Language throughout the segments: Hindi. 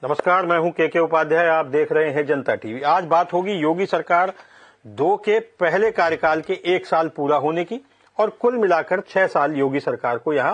नमस्कार, मैं हूं के उपाध्याय। आप देख रहे हैं जनता टीवी। आज बात होगी योगी सरकार 2 के पहले कार्यकाल के 1 साल पूरा होने की और कुल मिलाकर 6 साल योगी सरकार को यहां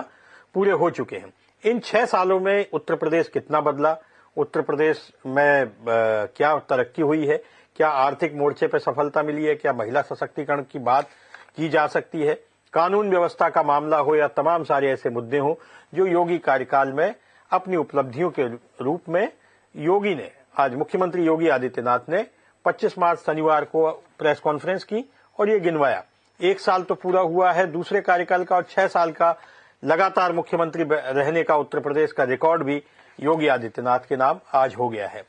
पूरे हो चुके हैं। इन 6 सालों में उत्तर प्रदेश कितना बदला, उत्तर प्रदेश में क्या तरक्की हुई है, क्या आर्थिक मोर्चे पर सफलता मिली है, क्या महिला सशक्तिकरण की बात की जा सकती है, कानून व्यवस्था का मामला हो या तमाम सारे ऐसे मुद्दे हों जो योगी कार्यकाल में अपनी उपलब्धियों के रूप में योगी ने आज मुख्यमंत्री योगी आदित्यनाथ ने 25 मार्च शनिवार को प्रेस कॉन्फ्रेंस की और ये गिनवाया। 1 साल तो पूरा हुआ है दूसरे कार्यकाल का और 6 साल का लगातार मुख्यमंत्री रहने का उत्तर प्रदेश का रिकॉर्ड भी योगी आदित्यनाथ के नाम आज हो गया है।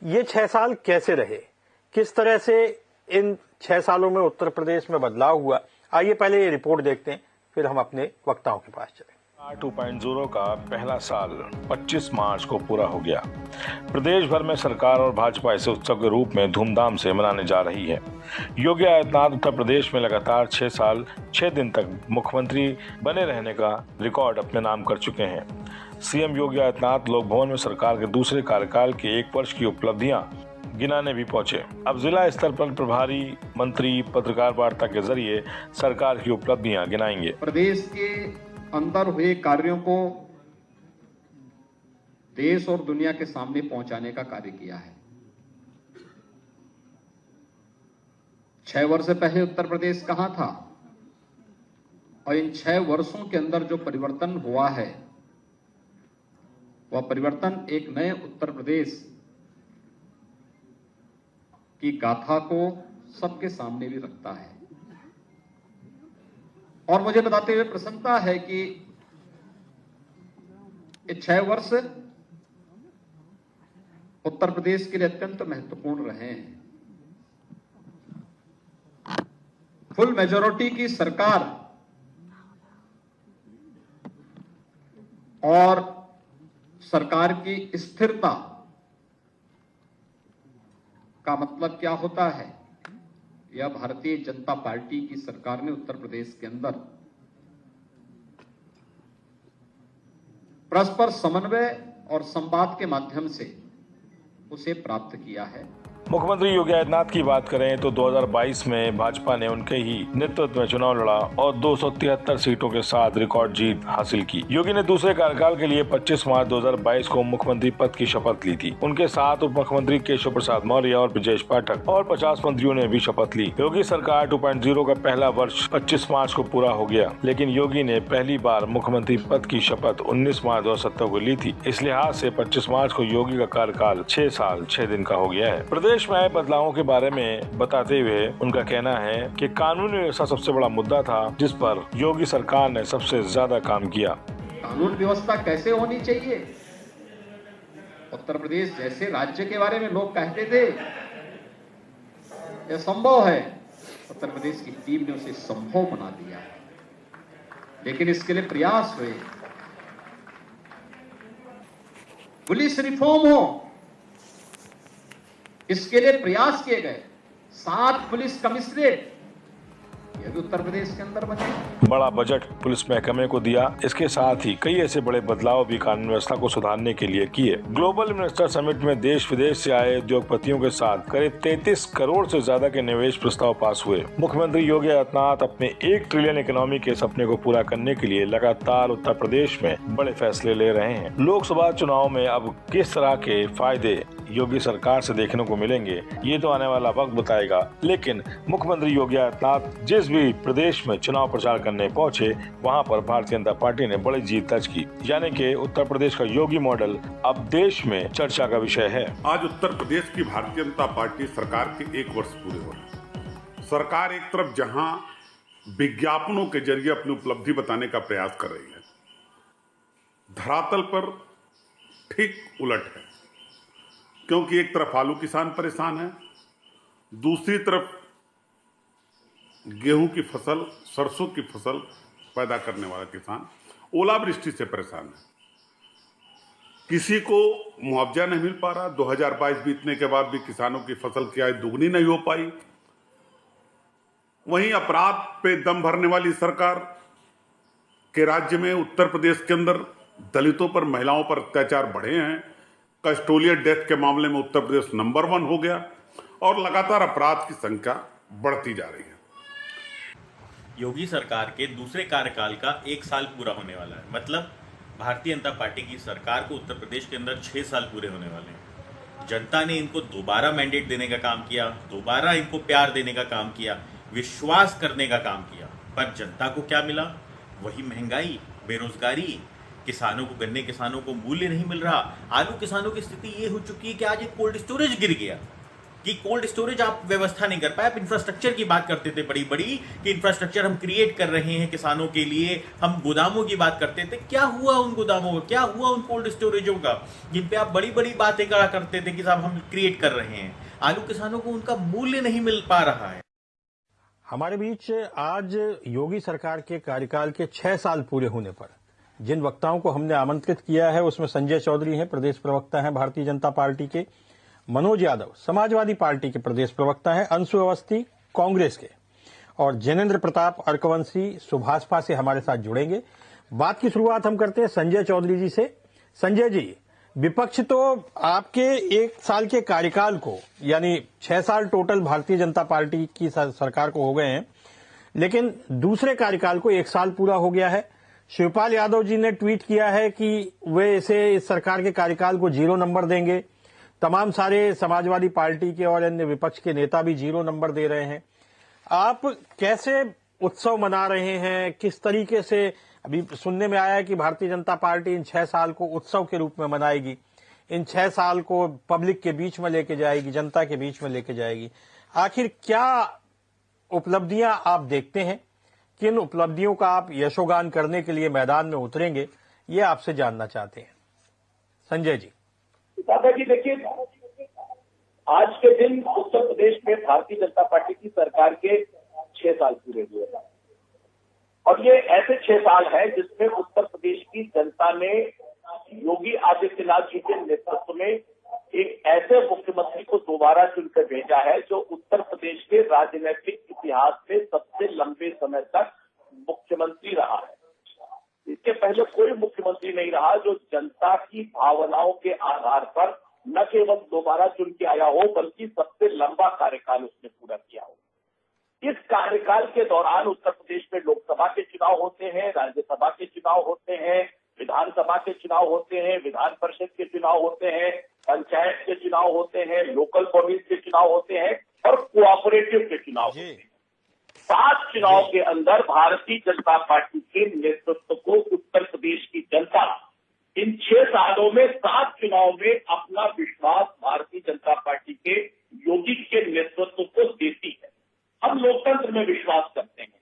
ये 6 साल कैसे रहे, किस तरह से इन 6 सालों में उत्तर प्रदेश में बदलाव हुआ, आइए पहले ये रिपोर्ट देखते हैं, फिर हम अपने वक्ताओं के पास चलें। 2.0 का पहला साल 25 मार्च को पूरा हो गया। प्रदेश भर में सरकार और भाजपा इसे उत्सव के रूप में धूमधाम से मनाने जा रही है। योगी आदित्यनाथ उत्तर प्रदेश में लगातार 6 साल 6 दिन तक मुख्यमंत्री बने रहने का रिकॉर्ड अपने नाम कर चुके हैं। सीएम योगी आदित्यनाथ लोक भवन में सरकार के दूसरे कार्यकाल के 1 वर्ष की उपलब्धियां गिनाने भी पहुंचे। अब जिला स्तर पर प्रभारी मंत्री पत्रकार वार्ता के जरिए सरकार की उपलब्धियां गिनाएंगे। प्रदेश के अंदर हुए कार्यों को देश और दुनिया के सामने पहुंचाने का कार्य किया है। 6 वर्ष पहले उत्तर प्रदेश कहां था और इन 6 वर्षों के अंदर जो परिवर्तन हुआ है वह परिवर्तन एक नए उत्तर प्रदेश की गाथा को सबके सामने भी रखता है। और मुझे बताते हुए प्रसन्नता है कि ये 6 वर्ष उत्तर प्रदेश के लिए अत्यंत महत्वपूर्ण रहे हैं। फुल मेजॉरिटी की सरकार और सरकार की स्थिरता का मतलब क्या होता है, यह भारतीय जनता पार्टी की सरकार ने उत्तर प्रदेश के अंदर परस्पर समन्वय और संवाद के माध्यम से उसे प्राप्त किया है। मुख्यमंत्री योगी आदित्यनाथ की बात करें तो 2022 में भाजपा ने उनके ही नेतृत्व में चुनाव लड़ा और 273 सीटों के साथ रिकॉर्ड जीत हासिल की। योगी ने दूसरे कार्यकाल के लिए 25 मार्च 2022 को मुख्यमंत्री पद की शपथ ली थी। उनके साथ उप मुख्यमंत्री केशव प्रसाद मौर्य और ब्रजेश पाठक और 50 मंत्रियों ने भी शपथ ली। योगी सरकार 2.0 का पहला वर्ष 25 मार्च को पूरा हो गया, लेकिन योगी ने पहली बार मुख्यमंत्री पद की शपथ 19 मार्च 2017 को ली थी। इस लिहाज से 25 मार्च को योगी का कार्यकाल 6 साल 6 दिन का हो गया है। प्रदेश में आए बदलावों के बारे में बताते हुए उनका कहना है कि कानून व्यवस्था सबसे बड़ा मुद्दा था जिस पर योगी सरकार ने सबसे ज्यादा काम किया। कानून व्यवस्था कैसे होनी चाहिए, उत्तर प्रदेश जैसे राज्य के बारे में लोग कहते थे यह संभव है, उत्तर प्रदेश की टीम ने उसे संभव बना दिया। लेकिन इसके लिए प्रयास हुए, पुलिस रिफॉर्म हो इसके लिए प्रयास किए गए। 7 पुलिस कमिश्नरेट ये भी उत्तर प्रदेश के अंदर बने। बड़ा बजट पुलिस महकमे को दिया। इसके साथ ही कई ऐसे बड़े बदलाव भी कानून व्यवस्था को सुधारने के लिए किए। ग्लोबल इन्वेस्टर समिट में देश विदेश से आए उद्योगपतियों के साथ करीब 33 करोड़ से ज्यादा के निवेश प्रस्ताव पास हुए। मुख्यमंत्री योगी आदित्यनाथ अपने 1 ट्रिलियन इकोनॉमी के सपने को पूरा करने के लिए लगातार उत्तर प्रदेश में बड़े फैसले ले रहे हैं। लोकसभा चुनाव में अब किस तरह के फायदे योगी सरकार से देखने को मिलेंगे ये तो आने वाला वक्त बताएगा, लेकिन मुख्यमंत्री योगी आदित्यनाथ जिस भी प्रदेश में चुनाव प्रचार करने पहुंचे वहां पर भारतीय जनता पार्टी ने बड़ी जीत दर्ज की। यानी कि उत्तर प्रदेश का योगी मॉडल अब देश में चर्चा का विषय है। आज उत्तर प्रदेश की भारतीय जनता पार्टी सरकार के 1 वर्ष पूरे हो रहे। सरकार एक तरफ जहां विज्ञापनों के जरिए अपनी उपलब्धि बताने का प्रयास कर रही है, धरातल पर ठीक उलट है। क्योंकि एक तरफ आलू किसान परेशान है, दूसरी तरफ गेहूं की फसल, सरसों की फसल पैदा करने वाला किसान ओलावृष्टि से परेशान है। किसी को मुआवजा नहीं मिल पा रहा। 2022 बीतने के बाद भी किसानों की फसल की आय दुगनी नहीं हो पाई। वहीं अपराध पे दम भरने वाली सरकार के राज्य में उत्तर प्रदेश के अंदर दलितों पर, महिलाओं पर अत्याचार बढ़े हैं। कस्टोलियन डेथ के मामले में उत्तर प्रदेश नंबर 1 हो गया और लगातार अपराध की संख्या बढ़ती जा रही है। योगी सरकार के दूसरे कार्यकाल का 1 साल पूरा होने वाला है। मतलब भारतीय जनता पार्टी की सरकार को उत्तर प्रदेश के अंदर 6 साल पूरे होने वाले हैं। जनता ने इनको दोबारा मैंडेट देने का काम किया, दोबारा इनको प्यार देने का काम किया, विश्वास करने का काम किया, पर जनता को क्या मिला? वही महंगाई, बेरोजगारी, किसानों को, गन्ने किसानों को मूल्य नहीं मिल रहा। आलू किसानों की स्थिति ये हो चुकी है कि आज एक कोल्ड स्टोरेज गिर गया, कि कोल्ड स्टोरेज आप व्यवस्था नहीं कर पाए। आप इंफ्रास्ट्रक्चर की बात करते थे बड़ी बड़ी, कि इंफ्रास्ट्रक्चर हम क्रिएट कर रहे हैं किसानों के लिए, हम गोदामों की बात करते थे। क्या हुआ उन गोदामों का, क्या हुआ उन कोल्ड स्टोरेजों का जिन पे आप बड़ी बड़ी बातें करा करते थे कि साहब हम क्रिएट कर रहे हैं? आलू किसानों को उनका मूल्य नहीं मिल पा रहा है। हमारे बीच आज योगी सरकार के कार्यकाल के 6 साल पूरे होने पर जिन वक्ताओं को हमने आमंत्रित किया है उसमें संजय चौधरी हैं, प्रदेश प्रवक्ता हैं भारतीय जनता पार्टी के, मनोज यादव समाजवादी पार्टी के प्रदेश प्रवक्ता हैं, अंशु अवस्थी कांग्रेस के, और जैनेन्द्र प्रताप अर्कवंशी सुभाषपा से हमारे साथ जुड़ेंगे। बात की शुरुआत हम करते हैं संजय चौधरी जी से। संजय जी, विपक्ष तो आपके 1 साल के कार्यकाल को, यानी 6 साल टोटल भारतीय जनता पार्टी की सरकार को हो गए हैं, लेकिन दूसरे कार्यकाल को 1 साल पूरा हो गया है। शिवपाल यादव जी ने ट्वीट किया है कि वे इस सरकार के कार्यकाल को 0 नंबर देंगे। तमाम सारे समाजवादी पार्टी के और अन्य विपक्ष के नेता भी 0 नंबर दे रहे हैं। आप कैसे उत्सव मना रहे हैं? किस तरीके से? अभी सुनने में आया है कि भारतीय जनता पार्टी इन 6 साल को उत्सव के रूप में मनाएगी, इन 6 साल को पब्लिक के बीच में लेके जाएगी, जनता के बीच में लेके जाएगी। आखिर क्या उपलब्धियां आप देखते हैं? किन उपलब्धियों का आप यशोगान करने के लिए मैदान में उतरेंगे, ये आपसे जानना चाहते हैं। संजय जी। दादाजी, देखिए, आज के दिन उत्तर प्रदेश में भारतीय जनता पार्टी की सरकार के 6 साल पूरे हुए हैं और ये ऐसे 6 साल है जिसमें उत्तर प्रदेश की जनता ने योगी आदित्यनाथ जी के नेतृत्व में एक ऐसे मुख्यमंत्री को दोबारा चुनकर भेजा है जो उत्तर प्रदेश के राजनीतिक इतिहास में सबसे लंबे समय तक मुख्यमंत्री रहा है। इसके पहले कोई मुख्यमंत्री नहीं रहा जो जनता की भावनाओं के आधार पर न केवल दोबारा चुन के आया हो बल्कि सबसे लंबा कार्यकाल उसने पूरा किया हो। इस कार्यकाल के दौरान उत्तर प्रदेश में लोकसभा के चुनाव होते हैं, राज्यसभा के चुनाव होते हैं, विधानसभा के चुनाव होते हैं, विधान परिषद के चुनाव होते हैं, पंचायत के चुनाव होते हैं, लोकल बॉडीज के चुनाव होते हैं और कोऑपरेटिव के चुनाव होते हैं। 7 चुनाव के अंदर भारतीय जनता पार्टी के नेतृत्व को उत्तर प्रदेश की जनता इन 6 सालों में 7 चुनाव में अपना विश्वास भारतीय जनता पार्टी के योगी के नेतृत्व को देती है। हम लोकतंत्र में विश्वास करते हैं।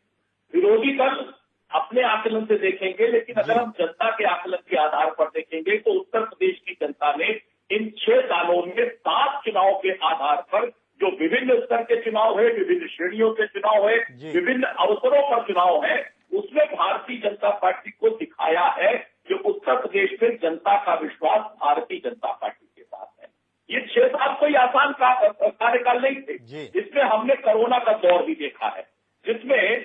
विरोधी दल अपने आकलन से देखेंगे, लेकिन अगर हम जनता के आकलन के आधार पर देखेंगे तो उत्तर प्रदेश की जनता ने इन 6 सालों में 7 चुनाव के आधार पर, जो विभिन्न स्तर के चुनाव है, विभिन्न श्रेणियों के चुनाव है, विभिन्न अवसरों पर चुनाव है, उसमें भारतीय जनता पार्टी को दिखाया है कि उत्तर प्रदेश में जनता का विश्वास भारतीय जनता पार्टी के साथ है। ये 6 साल कोई आसान कार्यकाल नहीं थे। इसमें हमने कोरोना का दौर भी देखा है, जिसमें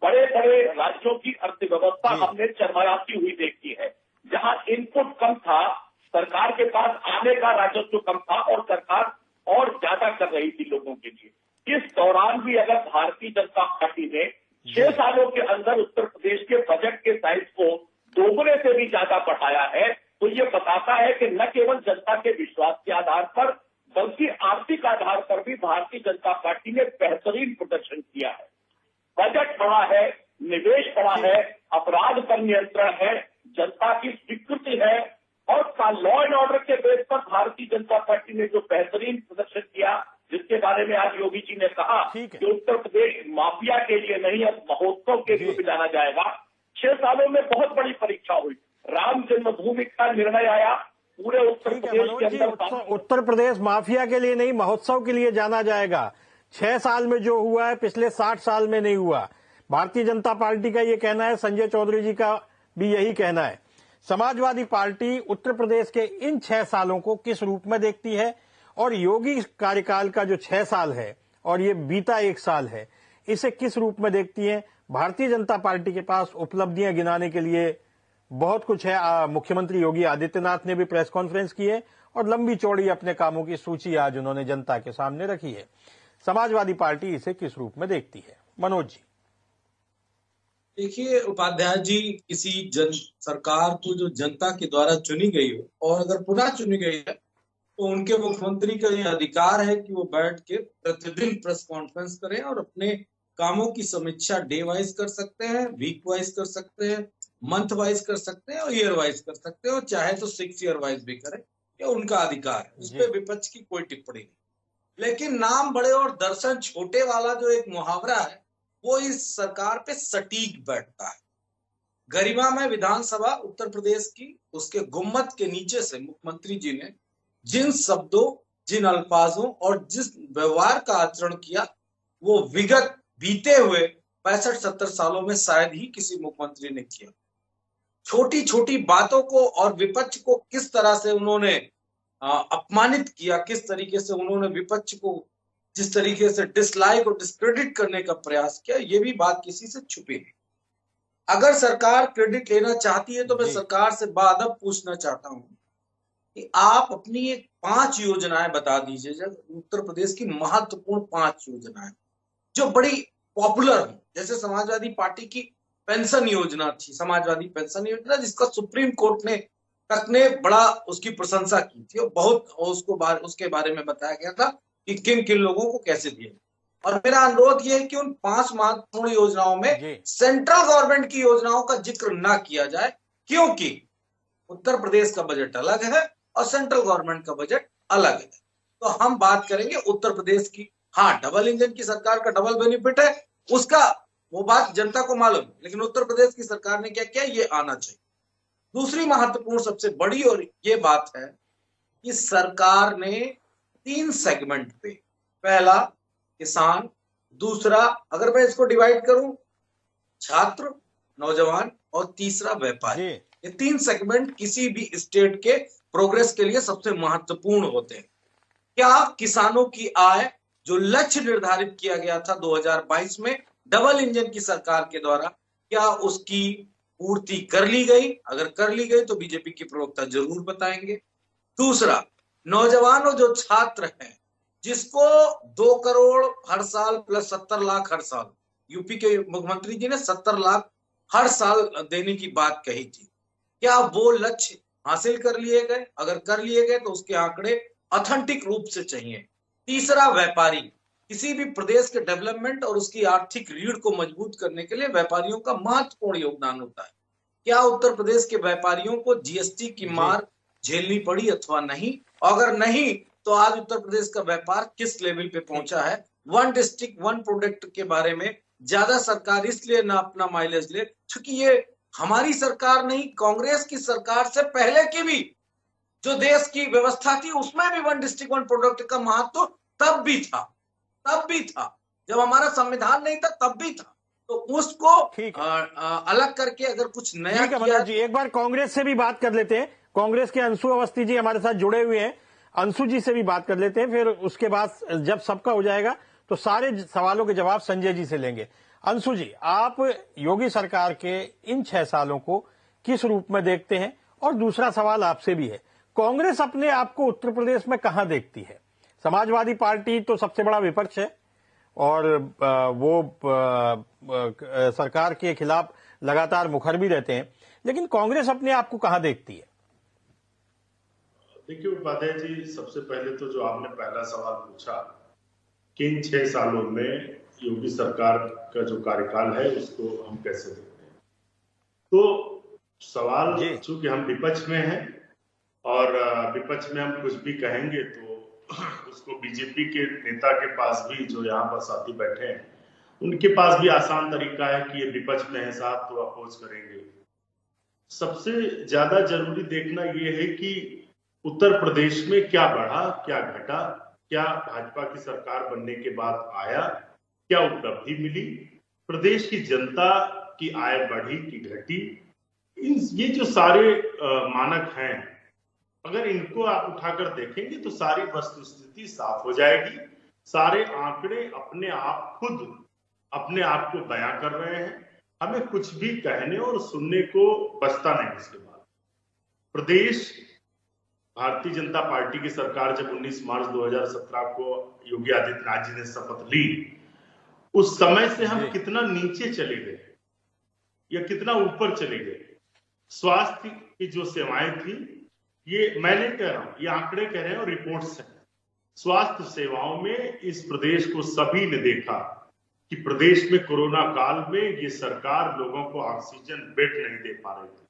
बड़े बड़े राज्यों की अर्थव्यवस्था हमने चरमराती हुई देखी है। जहां इनपुट कम था, सरकार के पास आने का राजस्व कम था और सरकार और ज्यादा कर रही थी लोगों के लिए। इस दौरान भी अगर भारतीय जनता पार्टी ने 6 सालों के अंदर उत्तर प्रदेश के बजट के साइज को दोगुने से भी ज्यादा बढ़ाया है, तो ये बताता है कि न केवल जनता के विश्वास के आधार पर बल्कि आर्थिक आधार पर भी भारतीय जनता पार्टी ने बेहतरीन प्रदर्शन किया है। बजट बढ़ा है, निवेश बढ़ा है, अपराध पर नियंत्रण है, जनता की स्वीकृति है और लॉ एंड ऑर्डर के बेस पर भारतीय जनता पार्टी ने जो बेहतरीन प्रदर्शन किया, जिसके बारे में आज योगी जी ने कहा कि उत्तर प्रदेश माफिया के लिए नहीं, अब महोत्सव के लिए भी जाना जाएगा। 6 सालों में बहुत बड़ी परीक्षा हुई। राम जन्मभूमि का निर्णय आया, पूरे उत्तर प्रदेश के अंदर उत्तर प्रदेश माफिया के लिए नहीं, महोत्सव के लिए जाना जाएगा। 6 साल में जो हुआ है पिछले 60 साल में नहीं हुआ। भारतीय जनता पार्टी का ये कहना है, संजय चौधरी जी का भी यही कहना है। समाजवादी पार्टी उत्तर प्रदेश के इन 6 सालों को किस रूप में देखती है और योगी कार्यकाल का जो 6 साल है और ये बीता 1 साल है, इसे किस रूप में देखती है? भारतीय जनता पार्टी के पास उपलब्धियां गिनाने के लिए बहुत कुछ है। मुख्यमंत्री योगी आदित्यनाथ ने भी प्रेस कॉन्फ्रेंस की है और लंबी चौड़ी अपने कामों की सूची आज उन्होंने जनता के सामने रखी है। समाजवादी पार्टी इसे किस रूप में देखती है? मनोज जी। देखिए उपाध्याय जी, किसी सरकार को जो जनता के द्वारा चुनी गई हो और अगर पुनः चुनी गई है तो उनके मुख्यमंत्री का ये अधिकार है कि वो बैठ के प्रतिदिन प्रेस कॉन्फ्रेंस करें और अपने कामों की समीक्षा डे वाइज कर सकते हैं, वीक वाइज कर सकते हैं, मंथ वाइज कर सकते हैं और ईयर वाइज कर सकते हैं, और चाहे तो 6 ईयर वाइज भी करें। ये उनका अधिकार है, उस पर विपक्ष की कोई टिप्पणी नहीं। लेकिन नाम बड़े और दर्शन छोटे वाला जो एक मुहावरा है वो इस सरकार पे सटीक बैठता है। गरिमामय विधानसभा उत्तर प्रदेश की, उसके गुम्मत के नीचे से मुख्यमंत्री जी ने जिन शब्दों, जिन अल्फाजों और जिस व्यवहार का आचरण किया वो विगत बीते हुए 65-70 सालों में शायद ही किसी मुख्यमंत्री ने किया। छोटी छोटी बातों को और विपक्ष को किस तरह से उन्होंने अपमानित किया, किस तरीके से उन्होंने विपक्ष को जिस तरीके से डिसलाइक और डिस्क्रेडिट करने का प्रयास किया, ये भी बात किसी से छुपी नहीं। अगर सरकार क्रेडिट लेना चाहती है तो मैं सरकार से बाअदब पूछना चाहता हूं कि आप अपनी एक 5 योजनाएं बता दीजिए, उत्तर प्रदेश की महत्वपूर्ण 5 योजनाएं जो बड़ी पॉपुलर हो। जैसे समाजवादी पार्टी की पेंशन योजना थी, समाजवादी पेंशन योजना, जिसका सुप्रीम कोर्ट ने बड़ा उसकी प्रशंसा की थी और बहुत उसके बारे में बताया गया था कि किन किन लोगों को कैसे दिए। और मेरा अनुरोध यह है कि उन 5 महत्वपूर्ण योजनाओं में सेंट्रल गवर्नमेंट की योजनाओं का जिक्र ना किया जाए, क्योंकि उत्तर प्रदेश का बजट अलग है और सेंट्रल गवर्नमेंट का बजट अलग है। तो हम बात करेंगे उत्तर प्रदेश की। हाँ, डबल इंजन की सरकार का डबल बेनिफिट है, उसका वो बात जनता को मालूम है, लेकिन उत्तर प्रदेश की सरकार ने क्या किया ये आना चाहिए। दूसरी महत्वपूर्ण सबसे बड़ी और ये बात है कि सरकार ने 3 सेगमेंट पे, पहला किसान, दूसरा अगर मैं इसको डिवाइड करूं छात्र, नौजवान और तीसरा व्यापारी, ये 3 सेगमेंट किसी भी स्टेट के प्रोग्रेस के लिए सबसे महत्वपूर्ण होते हैं। क्या किसानों की आय जो लक्ष्य निर्धारित किया गया था 2022 में डबल इंजन की सरकार के द्वारा, क्या उसकी पूर्ति कर ली गई? अगर कर ली गई तो बीजेपी के प्रवक्ता जरूर बताएंगे। दूसरा, नौजवान और जो छात्र हैं जिसको 2 करोड़ हर साल प्लस 70 लाख हर साल, यूपी के मुख्यमंत्री जी ने 70 लाख हर साल देने की बात कही थी, क्या वो लक्ष्य हासिल कर लिए गए? अगर कर लिए गए तो उसके आंकड़े ऑथेंटिक रूप से चाहिए। तीसरा, व्यापारी, किसी भी प्रदेश के डेवलपमेंट और उसकी आर्थिक रीढ़ को मजबूत करने के लिए व्यापारियों का महत्वपूर्ण योगदान होता है। क्या उत्तर प्रदेश के व्यापारियों को जीएसटी की मार झेलनी पड़ी अथवा नहीं? अगर नहीं तो आज उत्तर प्रदेश का व्यापार किस लेवल पे पहुंचा है? 1 डिस्ट्रिक्ट 1 प्रोडक्ट के बारे में ज्यादा सरकार इसलिए ना अपना माइलेज ले क्योंकि ये हमारी सरकार नहीं, कांग्रेस की सरकार से पहले की भी जो देश की व्यवस्था थी उसमें भी 1 डिस्ट्रिक्ट 1 प्रोडक्ट का महत्व तब भी था जब हमारा संविधान नहीं था, तब भी था। तो उसको अलग करके अगर कुछ नया किया जी, एक बार कांग्रेस से भी बात कर लेते हैं। कांग्रेस के अंशु अवस्थी जी हमारे साथ जुड़े हुए हैं, अंशु जी से भी बात कर लेते हैं, फिर उसके बाद जब सबका हो जाएगा तो सारे सवालों के जवाब संजय जी से लेंगे। अंशु जी, आप योगी सरकार के इन 6 सालों को किस रूप में देखते हैं? और दूसरा सवाल आपसे भी है, कांग्रेस अपने आप को उत्तर प्रदेश में कहां देखती है? समाजवादी पार्टी तो सबसे बड़ा विपक्ष है और वो सरकार के खिलाफ लगातार मुखर भी रहते हैं, लेकिन कांग्रेस अपने आप को कहां देखती है? देखिए उपाध्याय जी, सबसे पहले तो जो आपने पहला सवाल पूछा कि इन 6 सालों में योगी सरकार का जो कार्यकाल है उसको हम कैसे देखते हैं, तो सवाल चूंकि हम विपक्ष में हैं और विपक्ष में हम कुछ भी कहेंगे तो उसको बीजेपी के नेता के पास भी, जो यहाँ पर साथी बैठे हैं, उनके पास भी आसान तरीका है कि ये विपक्ष में है साहब तो अपोज करेंगे। सबसे ज्यादा जरूरी देखना ये है कि उत्तर प्रदेश में क्या बढ़ा, क्या घटा, क्या भाजपा की सरकार बनने के बाद आया, क्या उपलब्धि मिली, प्रदेश की जनता की आय बढ़ी कि घटी, ये जो सारे मानक हैं, अगर इनको आप उठाकर देखेंगे तो सारी वस्तुस्थिति साफ हो जाएगी। सारे आंकड़े अपने आप खुद अपने आप को बयां कर रहे हैं, हमें कुछ भी कहने और सुनने को बचता नहीं। इसके बाद प्रदेश भारतीय जनता पार्टी की सरकार जब 19 मार्च 2017 को योगी आदित्यनाथ जी ने शपथ ली, उस समय से हम कितना नीचे चले गए या कितना ऊपर चले गए। स्वास्थ्य की जो सेवाएं थी, ये मैं नहीं कह रहा हूं, ये आंकड़े कह रहे हैं और रिपोर्ट्स हैं। स्वास्थ्य सेवाओं में इस प्रदेश को सभी ने देखा कि प्रदेश में कोरोना काल में ये सरकार लोगों को ऑक्सीजन बेड नहीं दे पा रही थी।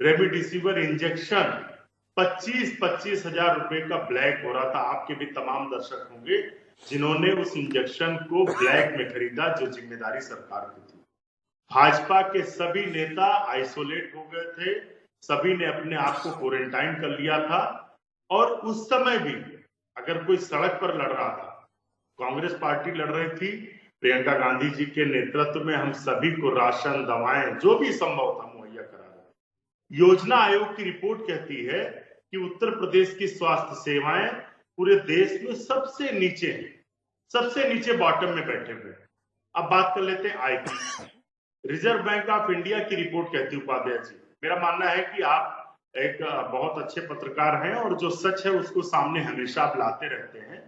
रेमडेसिविर इंजेक्शन 25-25 हजार रुपए का ब्लैक हो रहा था। आपके भी तमाम दर्शक होंगे जिन्होंने उस इंजेक्शन को ब्लैक में खरीदा, जो जिम्मेदारी सरकार की थी। भाजपा के सभी नेता आइसोलेट हो गए थे, सभी ने अपने आप को क्वारंटाइन कर लिया था। और उस समय भी अगर कोई सड़क पर लड़ रहा था, कांग्रेस पार्टी लड़ रही थी, प्रियंका गांधी जी के नेतृत्व में हम सभी को राशन, दवाएं, जो भी संभव था मुहैया करा रहे। योजना आयोग की रिपोर्ट कहती है कि उत्तर प्रदेश की स्वास्थ्य सेवाएं पूरे देश में सबसे नीचे हैं, सबसे नीचे बॉटम में बैठे हुए। अब बात कर लेते हैं आय की। रिजर्व बैंक ऑफ इंडिया की रिपोर्ट कहती है, उपाध्याय जी, मेरा मानना है कि आप एक बहुत अच्छे पत्रकार हैं और जो सच है उसको सामने हमेशा आप लाते रहते हैं।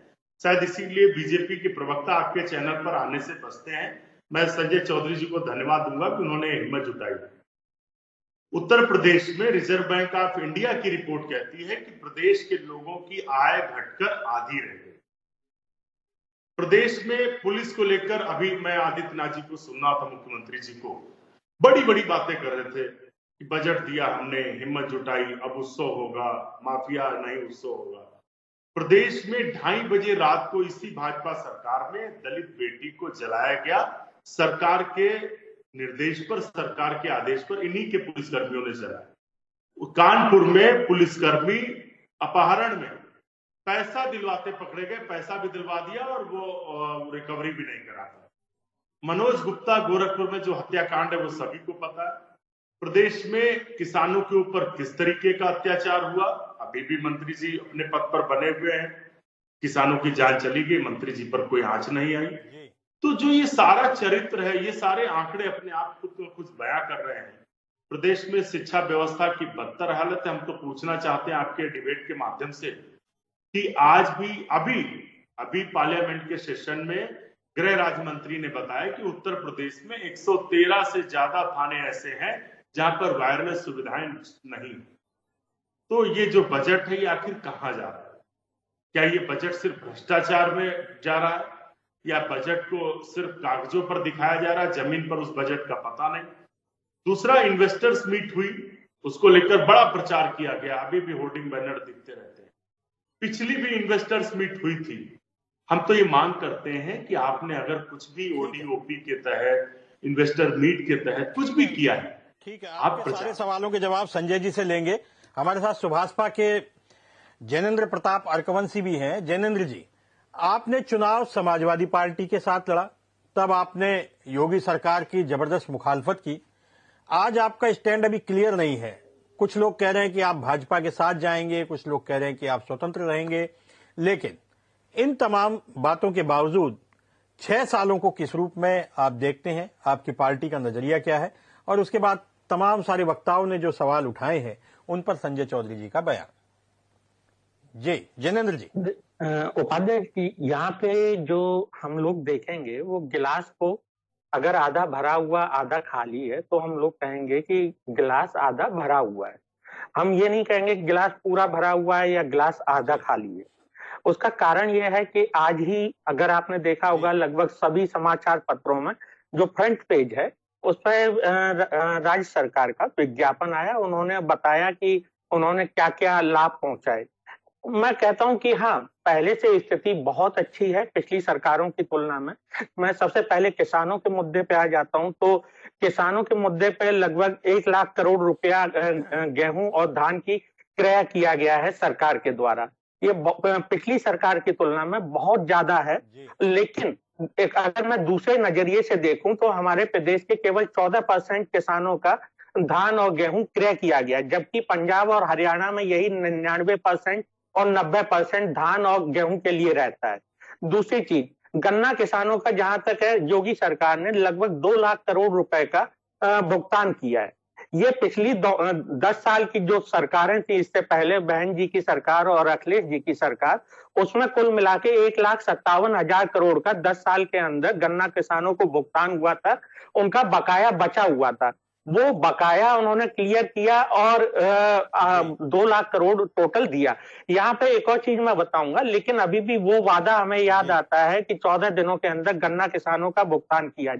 शायद इसीलिए बीजेपी के प्रवक्ता आपके चैनल पर आने से बचते हैं। मैं संजय चौधरी जी को धन्यवाद दूंगा कि उन्होंने हिम्मत जुटाई। उत्तर प्रदेश में रिजर्व बैंक ऑफ इंडिया की रिपोर्ट कहती है कि प्रदेश के लोगों की आय घटकर आधी रह गई। प्रदेश में पुलिस को लेकर अभी मैं आदित्यनाथ जी को सुनना था, मुख्यमंत्री जी को बड़ी बड़ी बातें कर रहे थे कि बजट दिया हमने, हिम्मत जुटाई, अब उत्सव होगा, माफिया नहीं उत्सव होगा। प्रदेश में 2:30 बजे रात को इसी भाजपा सरकार में दलित बेटी को जलाया गया। सरकार के निर्देश पर, सरकार के आदेश पर इन्हीं के पुलिसकर्मियों ने जलाया। कानपुर में पुलिसकर्मी अपहरण में पैसा दिलवाते पकड़े गए, पैसा भी दिलवा दिया और वो रिकवरी भी नहीं करा था। मनोज गुप्ता गोरखपुर में जो हत्याकांड है वो सभी को पता है। प्रदेश में किसानों के ऊपर किस तरीके का अत्याचार हुआ, अभी भी मंत्री जी अपने पद पर बने हुए हैं। किसानों की जान चली गई, मंत्री जी पर कोई आंच नहीं आई। तो जो ये सारा चरित्र है, ये सारे आंकड़े अपने आप खुद को कुछ बयां कर रहे हैं। प्रदेश में शिक्षा व्यवस्था की बदतर हालत है। हम तो पूछना चाहते हैं आपके डिबेट के माध्यम से कि आज भी अभी पार्लियामेंट के सेशन में गृह राज्य मंत्री ने बताया कि उत्तर प्रदेश में 113 से ज्यादा थाने ऐसे हैं जहां पर वायरलेस सुविधाएं नहीं। तो ये जो बजट है ये आखिर कहां जा रहा है? क्या ये बजट सिर्फ भ्रष्टाचार में जा रहा है या बजट को सिर्फ कागजों पर दिखाया जा रहा है, जमीन पर उस बजट का पता नहीं। दूसरा, इन्वेस्टर्स मीट हुई, उसको लेकर बड़ा प्रचार किया गया, अभी भी होर्डिंग बैनर दिखते रहते हैं। पिछली भी इन्वेस्टर्स मीट हुई थी। हम तो ये मांग करते हैं कि आपने अगर कुछ भी ओडीओपी के तहत, इन्वेस्टर मीट के तहत कुछ भी किया है, ठीक है, आपके सारे सवालों के जवाब संजय जी से लेंगे। हमारे साथ सुभाषपा के जैनेन्द्र प्रताप अर्कवंशी भी हैं। जैनेन्द्र जी, आपने चुनाव समाजवादी पार्टी के साथ लड़ा, तब आपने योगी सरकार की जबरदस्त मुखालफत की। आज आपका स्टैंड अभी क्लियर नहीं है। कुछ लोग कह रहे हैं कि आप भाजपा के साथ जाएंगे, कुछ लोग कह रहे हैं कि आप स्वतंत्र रहेंगे। लेकिन इन तमाम बातों के बावजूद 6 सालों को किस रूप में आप देखते हैं, आपकी पार्टी का नजरिया क्या है? और उसके बाद तमाम सारे वक्ताओं ने जो सवाल उठाए हैं उन पर संजय चौधरी जी का बयान। जी जैनेन्द्र जी। उपाध्याय की यहाँ पे जो हम लोग देखेंगे वो गिलास को अगर आधा भरा हुआ आधा खाली है तो हम लोग कहेंगे कि गिलास आधा भरा हुआ है। हम ये नहीं कहेंगे कि गिलास पूरा भरा हुआ है या गिलास आधा खाली है। उसका कारण यह है कि आज ही अगर आपने देखा होगा लगभग सभी समाचार पत्रों में जो फ्रंट पेज है उस पर राज्य सरकार का विज्ञापन आया। उन्होंने बताया कि उन्होंने क्या क्या लाभ पहुंचाए। मैं कहता हूं कि हाँ, पहले से स्थिति बहुत अच्छी है पिछली सरकारों की तुलना में। मैं सबसे पहले किसानों के मुद्दे पे आ जाता हूं तो किसानों के मुद्दे पे लगभग 1 लाख करोड़ रुपया गेहूं और धान की क्रय किया गया है सरकार के द्वारा। ये पिछली सरकार की तुलना में बहुत ज्यादा है। लेकिन अगर मैं दूसरे नजरिए से देखूं तो हमारे प्रदेश के केवल 14% किसानों का धान और गेहूं क्रय किया गया, जबकि पंजाब और हरियाणा में यही 99% और 90% धान और गेहूं के लिए रहता है। दूसरी चीज, गन्ना किसानों का जहां तक है, योगी सरकार ने लगभग 2 लाख करोड़ रुपए का भुगतान किया है। ये पिछली 10 साल की जो सरकारें थी, इससे पहले बहन जी की सरकार और अखिलेश जी की सरकार, उसमें कुल मिला के 1,57,000 करोड़ का 10 साल के अंदर गन्ना किसानों को भुगतान हुआ था, उनका बकाया बचा हुआ था। वो बकाया उन्होंने क्लियर किया और 2 लाख करोड़ टोटल दिया। यहाँ पे एक और चीज मैं बताऊंगा, लेकिन अभी भी वो वादा हमें याद आता है कि 14 दिनों के अंदर गन्ना किसानों का भुगतान किया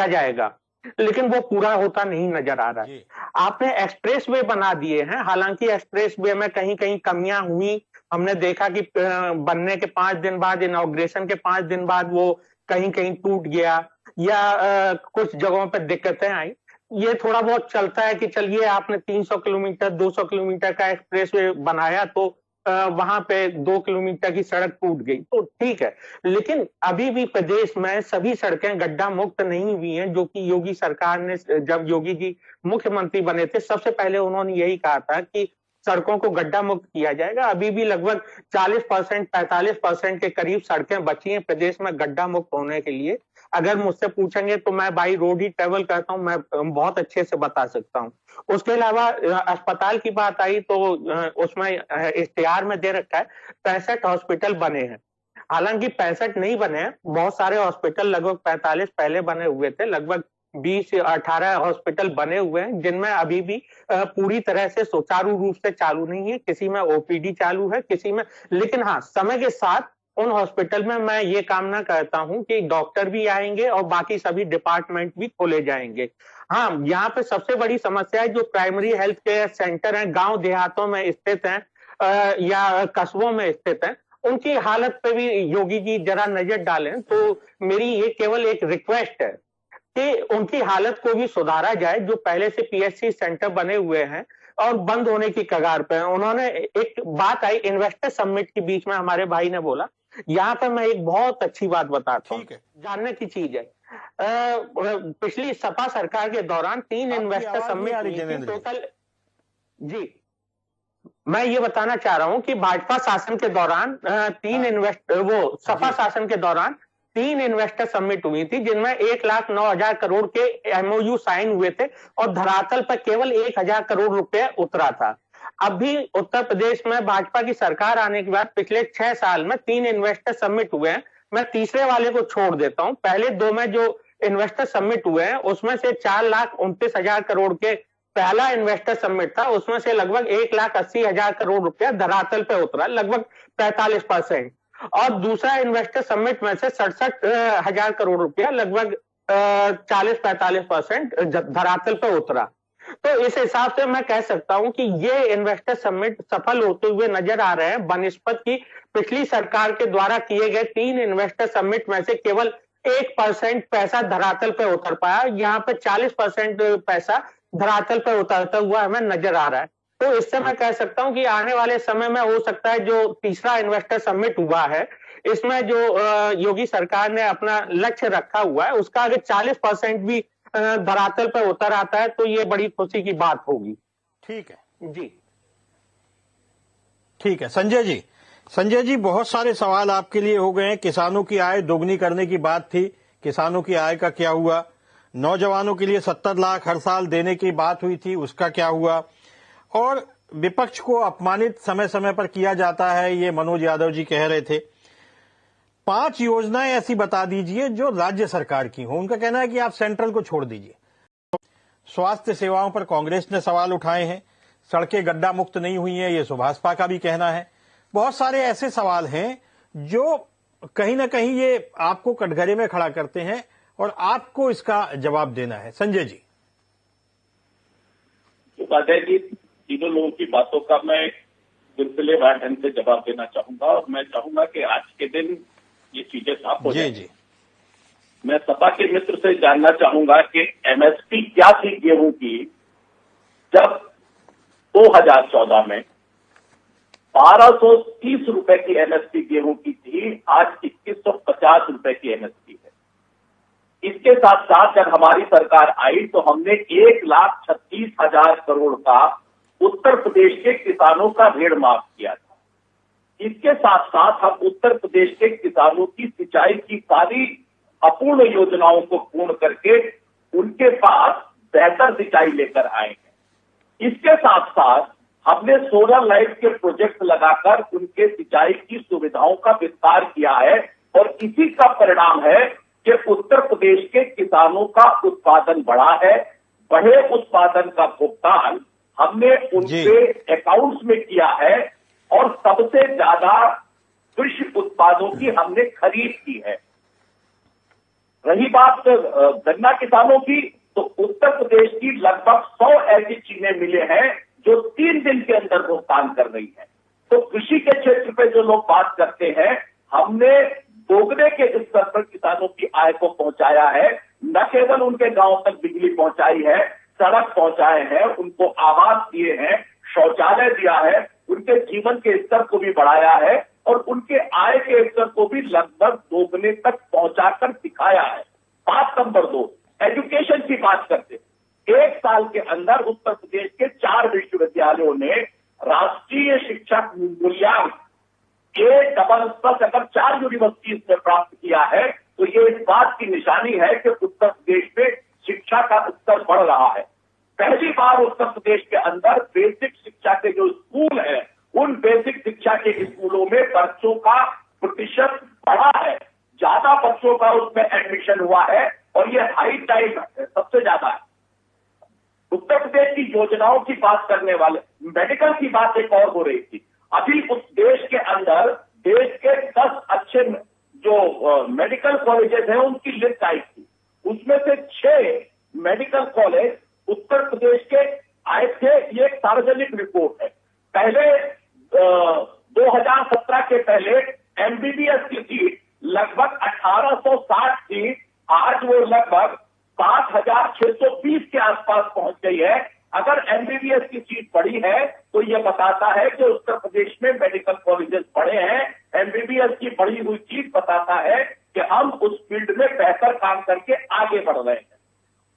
जाएगा, लेकिन वो पूरा होता नहीं नजर आ रहा है। आपने एक्सप्रेस वे बना दिए हैं, हालांकि एक्सप्रेस वे में कहीं कहीं कमियां हुई। हमने देखा कि बनने के 5 दिन बाद, इनॉग्रेशन के 5 दिन बाद वो कहीं कहीं टूट गया या कुछ जगहों पर दिक्कतें आई। ये थोड़ा बहुत चलता है कि चलिए आपने 300 किलोमीटर 200 किलोमीटर का एक्सप्रेस वे बनाया तो वहां पे 2 किलोमीटर की सड़क टूट गई, तो ठीक है, लेकिन अभी भी प्रदेश में सभी सड़कें गड्ढा मुक्त नहीं हुई हैं, जो कि योगी सरकार ने, जब योगी जी मुख्यमंत्री बने थे, सबसे पहले उन्होंने यही कहा था कि सड़कों को गड्ढा मुक्त किया जाएगा। अभी भी लगभग 40% 45% के करीब सड़कें बची हैं प्रदेश में गड्ढा मुक्त होने के लिए। अगर मुझसे पूछेंगे तो मैं बाई रोड ही ट्रेवल करता हूं, मैं बहुत अच्छे से बता सकता हूं। उसके अलावा अस्पताल की बात आई तो उसमें इश्तिहार में दे रखा है 65 हॉस्पिटल बने हैं। हालांकि 65 नहीं बने हैं, बहुत सारे हॉस्पिटल, लगभग 45 पहले बने हुए थे, लगभग 20 या 18 हॉस्पिटल बने हुए हैं, जिनमें अभी भी पूरी तरह से सुचारू रूप से चालू नहीं है। किसी में ओपीडी चालू है, किसी में, लेकिन हाँ, समय के साथ उन हॉस्पिटल में मैं ये कामना करता हूं कि डॉक्टर भी आएंगे और बाकी सभी डिपार्टमेंट भी खोले जाएंगे। हाँ, यहाँ पे सबसे बड़ी समस्या है जो प्राइमरी हेल्थ केयर सेंटर हैं, गांव देहातों में स्थित हैं या कस्बों में स्थित हैं, उनकी हालत पे भी योगी जी जरा नजर डालें। तो मेरी ये केवल एक रिक्वेस्ट है कि उनकी हालत को भी सुधारा जाए। जो पहले से पीएचसी सेंटर बने हुए हैं और बंद होने की कगार पे हैं। उन्होंने एक बात आई इन्वेस्टर समिट के बीच में, हमारे भाई ने बोला, यहाँ पे मैं एक बहुत अच्छी बात बताता हूँ, जानने की चीज है। पिछली सपा सरकार के दौरान 3 इन्वेस्टर समिट हुई थी टोटल। जी, मैं ये बताना चाह रहा हूं कि भाजपा शासन के दौरान सपा शासन के दौरान 3 इन्वेस्टर समिट हुई थी, जिनमें 1,09,000 करोड़ के एमओयू साइन हुए थे और धरातल पर केवल 1,000 करोड़ रुपए उतरा था। अभी उत्तर प्रदेश में भाजपा की सरकार आने के बाद पिछले 6 साल में 3 इन्वेस्टर समिट हुए हैं। मैं तीसरे वाले को छोड़ देता हूं। पहले 2 में जो इन्वेस्टर समिट हुए हैं उसमें से 4,29,000 करोड़ के पहला इन्वेस्टर समिट था, उसमें से लगभग 1,80,000 करोड़ रुपया धरातल पे उतरा, लगभग 45%। और दूसरा इन्वेस्टर समिट में से 67,000 करोड़ रुपया, लगभग 40-45% धरातल पे उतरा। तो इस हिसाब से मैं कह सकता हूं कि ये इन्वेस्टर समिट सफल होते हुए नजर आ रहे हैं बनिस्पत की पिछली सरकार के द्वारा किए गए 3 इन्वेस्टर समिट में से केवल 1% पैसा धरातल पे उतर पाया। यहाँ पे 40% पैसा धरातल पे उतरता हुआ हमें नजर आ रहा है। तो इससे मैं कह सकता हूं कि आने वाले समय में हो सकता है जो तीसरा इन्वेस्टर समिट हुआ है, इसमें जो योगी सरकार ने अपना लक्ष्य रखा हुआ है, उसका अगर 40% भी धरातल पर उतर आता है तो ये बड़ी खुशी की बात होगी। ठीक है जी, ठीक है। संजय जी, बहुत सारे सवाल आपके लिए हो गए हैं। किसानों की आय दोगुनी करने की बात थी, किसानों की आय का क्या हुआ? नौजवानों के लिए 70 लाख हर साल देने की बात हुई थी, उसका क्या हुआ? और विपक्ष को अपमानित समय समय पर किया जाता है, ये मनोज यादव जी कह रहे थे। 5 योजनाएं ऐसी बता दीजिए जो राज्य सरकार की हो। उनका कहना है कि आप सेंट्रल को छोड़ दीजिए। स्वास्थ्य सेवाओं पर कांग्रेस ने सवाल उठाए हैं, सड़कें गड्ढा मुक्त नहीं हुई हैं, ये सुभाषपा का भी कहना है। बहुत सारे ऐसे सवाल हैं जो कहीं ना कहीं ये आपको कटघरे में खड़ा करते हैं और आपको इसका जवाब देना है। संजय जी। जी, तीनों लोगों की बातों का मैं सिलसिलेवार ढंग से जवाब देना चाहूंगा और मैं चाहूंगा कि आज के दिन ये चीजें साफ हो जाए। मैं सपा के मित्र से जानना चाहूंगा कि एमएसपी क्या थी गेहूं की जब 2014 में 1230 रुपए की एमएसपी गेहूं की थी, आज 2150 रुपए की एमएसपी है। इसके साथ साथ जब हमारी सरकार आई तो हमने 1,36,000 करोड़ का उत्तर प्रदेश के किसानों का ऋण माफ किया था। इसके साथ साथ हम उत्तर प्रदेश के किसानों की सिंचाई की सारी अपूर्ण योजनाओं को पूर्ण करके उनके पास बेहतर सिंचाई लेकर आए हैं। इसके साथ साथ हमने सोलर लाइट के प्रोजेक्ट लगाकर उनके सिंचाई की सुविधाओं का विस्तार किया है और इसी का परिणाम है कि उत्तर प्रदेश के किसानों का उत्पादन बढ़ा है। बढ़े उत्पादन का भुगतान हमने उनके अकाउंट्स में किया है और सबसे ज्यादा कृषि उत्पादों की हमने खरीद की है। रही बात गन्ना किसानों की, तो उत्तर प्रदेश की लगभग 100 ऐसी चीजें मिले हैं जो 3 दिन के अंदर भुगतान कर रही है। तो कृषि के क्षेत्र पे जो लोग बात करते हैं, हमने दोगुने के स्तर पर किसानों की आय को पहुंचाया है। न केवल उनके गांव तक बिजली पहुंचाई है, सड़क पहुंचाए हैं, उनको आवास दिए हैं, शौचालय दिया है, उनके जीवन के स्तर को भी बढ़ाया है और उनके आय के स्तर को भी लगभग दोगुने तक पहुंचाकर दिखाया है। बात नंबर 2, एजुकेशन की बात करते। 1 साल के अंदर उत्तर प्रदेश के 4 विश्वविद्यालयों ने राष्ट्रीय शिक्षा मूल्यांक A++ अगर 4 यूनिवर्सिटीज में प्राप्त किया है तो ये इस बात की निशानी है कि उत्तर प्रदेश में शिक्षा का स्तर बढ़ रहा है। पहली बार उत्तर प्रदेश के अंदर बेसिक शिक्षा के जो स्कूल हैं, उन बेसिक शिक्षा के स्कूलों में बच्चों का प्रतिशत बढ़ा है, ज्यादा बच्चों का उसमें एडमिशन हुआ है और ये हाई टाइम सबसे ज्यादा है। उत्तर प्रदेश की योजनाओं की बात करने वाले, मेडिकल की बात एक और हो रही थी। अभी उस देश के अंदर देश के 10 अच्छे जो मेडिकल कॉलेजेस हैं उनकी लिस्ट आई थी। उसमें से 6 मेडिकल कॉलेज उत्तर प्रदेश के आए थे। ये एक सार्वजनिक रिपोर्ट है। पहले 2017 के पहले एमबीबीएस की सीट लगभग 1860 थी, आज वो लगभग 7620 के आसपास पहुंच गई है। अगर एमबीबीएस की सीट बढ़ी है तो ये बताता है कि उत्तर प्रदेश में मेडिकल कॉलेजेस बढ़े हैं। एमबीबीएस की बढ़ी हुई सीट बताता है कि हम उस फील्ड में बेहतर काम करके आगे बढ़ रहे हैं।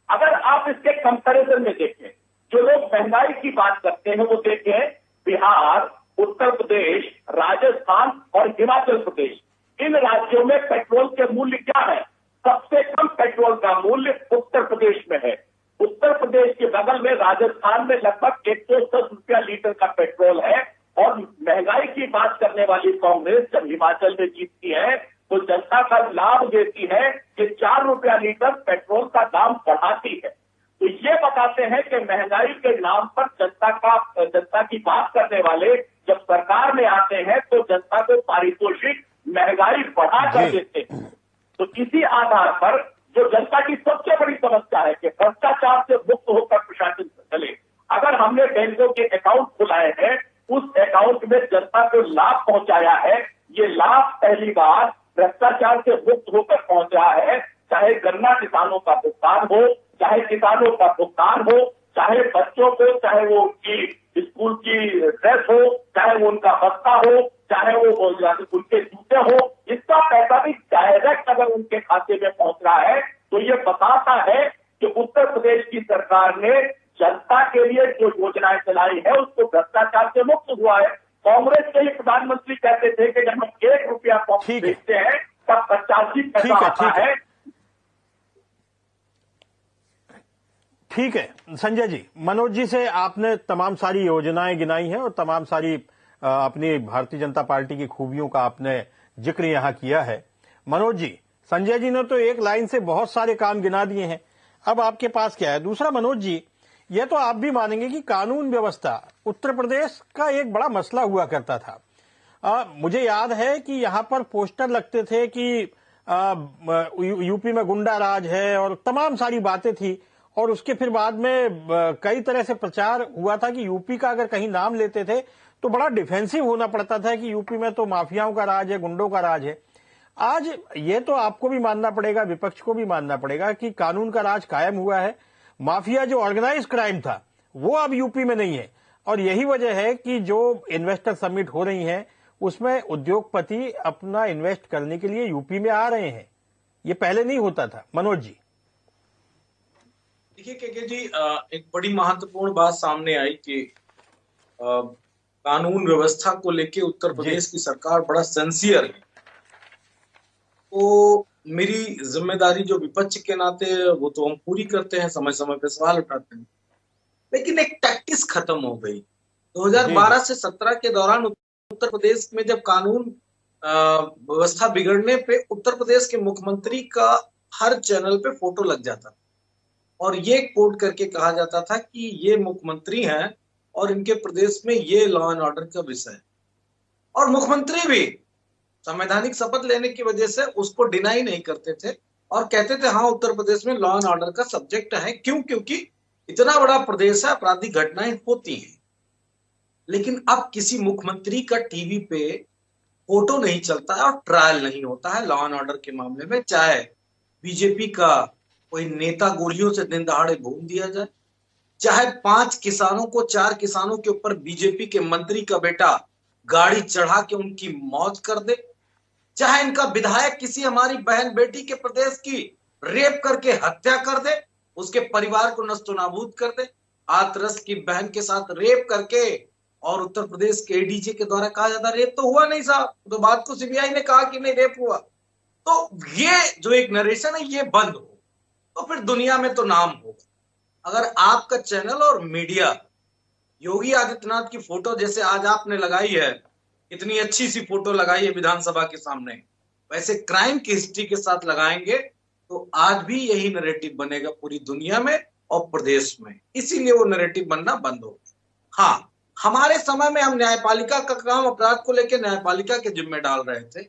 अगर आप इसके कंपैरिजन में देखें, जो लोग महंगाई की बात करते हैं वो देखें, बिहार, उत्तर प्रदेश, राजस्थान और हिमाचल प्रदेश, इन राज्यों में पेट्रोल के मूल्य क्या है? सबसे कम पेट्रोल का मूल्य उत्तर प्रदेश में है। उत्तर प्रदेश के बगल में राजस्थान में लगभग 110 रुपया लीटर का पेट्रोल है। और महंगाई की बात करने वाली कांग्रेस जब हिमाचल में जीतती है तो जनता का लाभ देती है कि 4 रुपया लीटर पेट्रोल का दाम बढ़ाती है। तो ये बताते हैं कि महंगाई के नाम पर जनता की बात करने वाले जब सरकार में आते हैं तो जनता को पारितोषिक महंगाई बढ़ा कर देते हैं। तो इसी आधार पर जो जनता की सबसे बड़ी समस्या है कि भ्रष्टाचार से मुक्त होकर प्रशासन चले। अगर हमने बैंकों के अकाउंट खुलाए हैं, उस अकाउंट में जनता को लाभ पहुंचाया है, ये लाभ पहली बार भ्रष्टाचार से मुक्त होकर पहुंचा है। चाहे गन्ना किसानों का भुगतान हो, चाहे किसानों का भुगतान हो, चाहे बच्चों को, चाहे वो उनकी स्कूल की ड्रेस हो, चाहे वो उनका बस्ता हो, चाहे वो उनके जूते हो, इसका पैसा भी डायरेक्ट अगर उनके खाते में पहुंच रहा है तो ये बताता है कि उत्तर प्रदेश की सरकार ने जनता के लिए जो योजनाएं चलाई है उसको भ्रष्टाचार से मुक्त हुआ है। कांग्रेस के ही प्रधानमंत्री कहते थे कि जब हम 1 रुपया बेचते हैं तब 85 पैसा आता है। ठीक है संजय जी, मनोज जी से आपने तमाम सारी योजनाएं गिनाई हैं और तमाम सारी अपनी भारतीय जनता पार्टी की खूबियों का आपने जिक्र यहां किया है। मनोज जी, संजय जी ने तो एक लाइन से बहुत सारे काम गिना दिए हैं, अब आपके पास क्या है? दूसरा, मनोज जी, यह तो आप भी मानेंगे कि कानून व्यवस्था उत्तर प्रदेश का एक बड़ा मसला हुआ करता था। मुझे याद है कि यहां पर पोस्टर लगते थे कि यूपी में गुंडा राज है और तमाम सारी बातें थी। और उसके फिर बाद में कई तरह से प्रचार हुआ था कि यूपी का अगर कहीं नाम लेते थे तो बड़ा डिफेंसिव होना पड़ता था कि यूपी में तो माफियाओं का राज है, गुंडों का राज है। आज ये तो आपको भी मानना पड़ेगा, विपक्ष को भी मानना पड़ेगा कि कानून का राज कायम हुआ है। माफिया जो ऑर्गेनाइज क्राइम था वो अब यूपी में नहीं है। और यही वजह है कि जो इन्वेस्टर समिट हो रही हैं उसमें उद्योगपति अपना इन्वेस्ट करने के लिए यूपी में आ रहे हैं। ये पहले नहीं होता था। मनोज जी, देखिए केके जी, एक बड़ी महत्वपूर्ण बात सामने आई कि कानून व्यवस्था को लेके उत्तर प्रदेश की सरकार बड़ा सिंसियर है। तो मेरी जिम्मेदारी जो विपक्ष के नाते है, वो तो हम पूरी करते हैं, समय समय पे सवाल उठाते हैं, लेकिन एक टैक्टिस खत्म हो गई। 2012 से 17 के दौरान उत्तर प्रदेश में जब कानून व्यवस्था बिगड़ने पे उत्तर प्रदेश के मुख्यमंत्री का हर चैनल पे फोटो लग जाता था और ये कोट करके कहा जाता था कि ये मुख्यमंत्री हैं और इनके प्रदेश में ये लॉ एंड ऑर्डर का विषय है। और मुख्यमंत्री भी संवैधानिक शपथ लेने की वजह से उसको डिनाई नहीं करते थे और कहते थे हाँ उत्तर प्रदेश में लॉ एंड ऑर्डर का सब्जेक्ट है। क्यों? क्योंकि इतना बड़ा प्रदेश है, आपराधिक घटनाएं होती हैं। लेकिन अब किसी मुख्यमंत्री का टीवी पे फोटो नहीं चलता है और ट्रायल नहीं होता है लॉ एंड ऑर्डर के मामले में, चाहे बीजेपी का कोई नेता गोलियों से दिन दहाड़े भून दिया जाए, चाहे 4 किसानों के ऊपर बीजेपी के मंत्री का बेटा गाड़ी चढ़ा के उनकी मौत कर दे, चाहे इनका विधायक किसी हमारी बहन बेटी के प्रदेश की रेप करके हत्या कर दे, उसके परिवार को नष्टो नाबूद कर दे, हाथरस की बहन के साथ रेप करके, और उत्तर प्रदेश के एडीजे के द्वारा कहा जाता रेप तो हुआ नहीं साहब, तो बात को सीबीआई ने कहा कि नहीं रेप हुआ। तो ये जो एक नरेशन है ये बंद हो तो फिर दुनिया में तो नाम होगा। अगर आपका चैनल और मीडिया योगी आदित्यनाथ की फोटो जैसे आज आपने लगाई है, इतनी अच्छी सी फोटो लगाई है विधानसभा के सामने, वैसे क्राइम की हिस्ट्री के साथ लगाएंगे तो आज भी यही नैरेटिव बनेगा पूरी दुनिया में और प्रदेश में, इसीलिए वो नैरेटिव बनना बंद हो। हाँ, हमारे समय में हम न्यायपालिका का काम अपराध को लेकर न्यायपालिका के जिम्मे डाल रहे थे।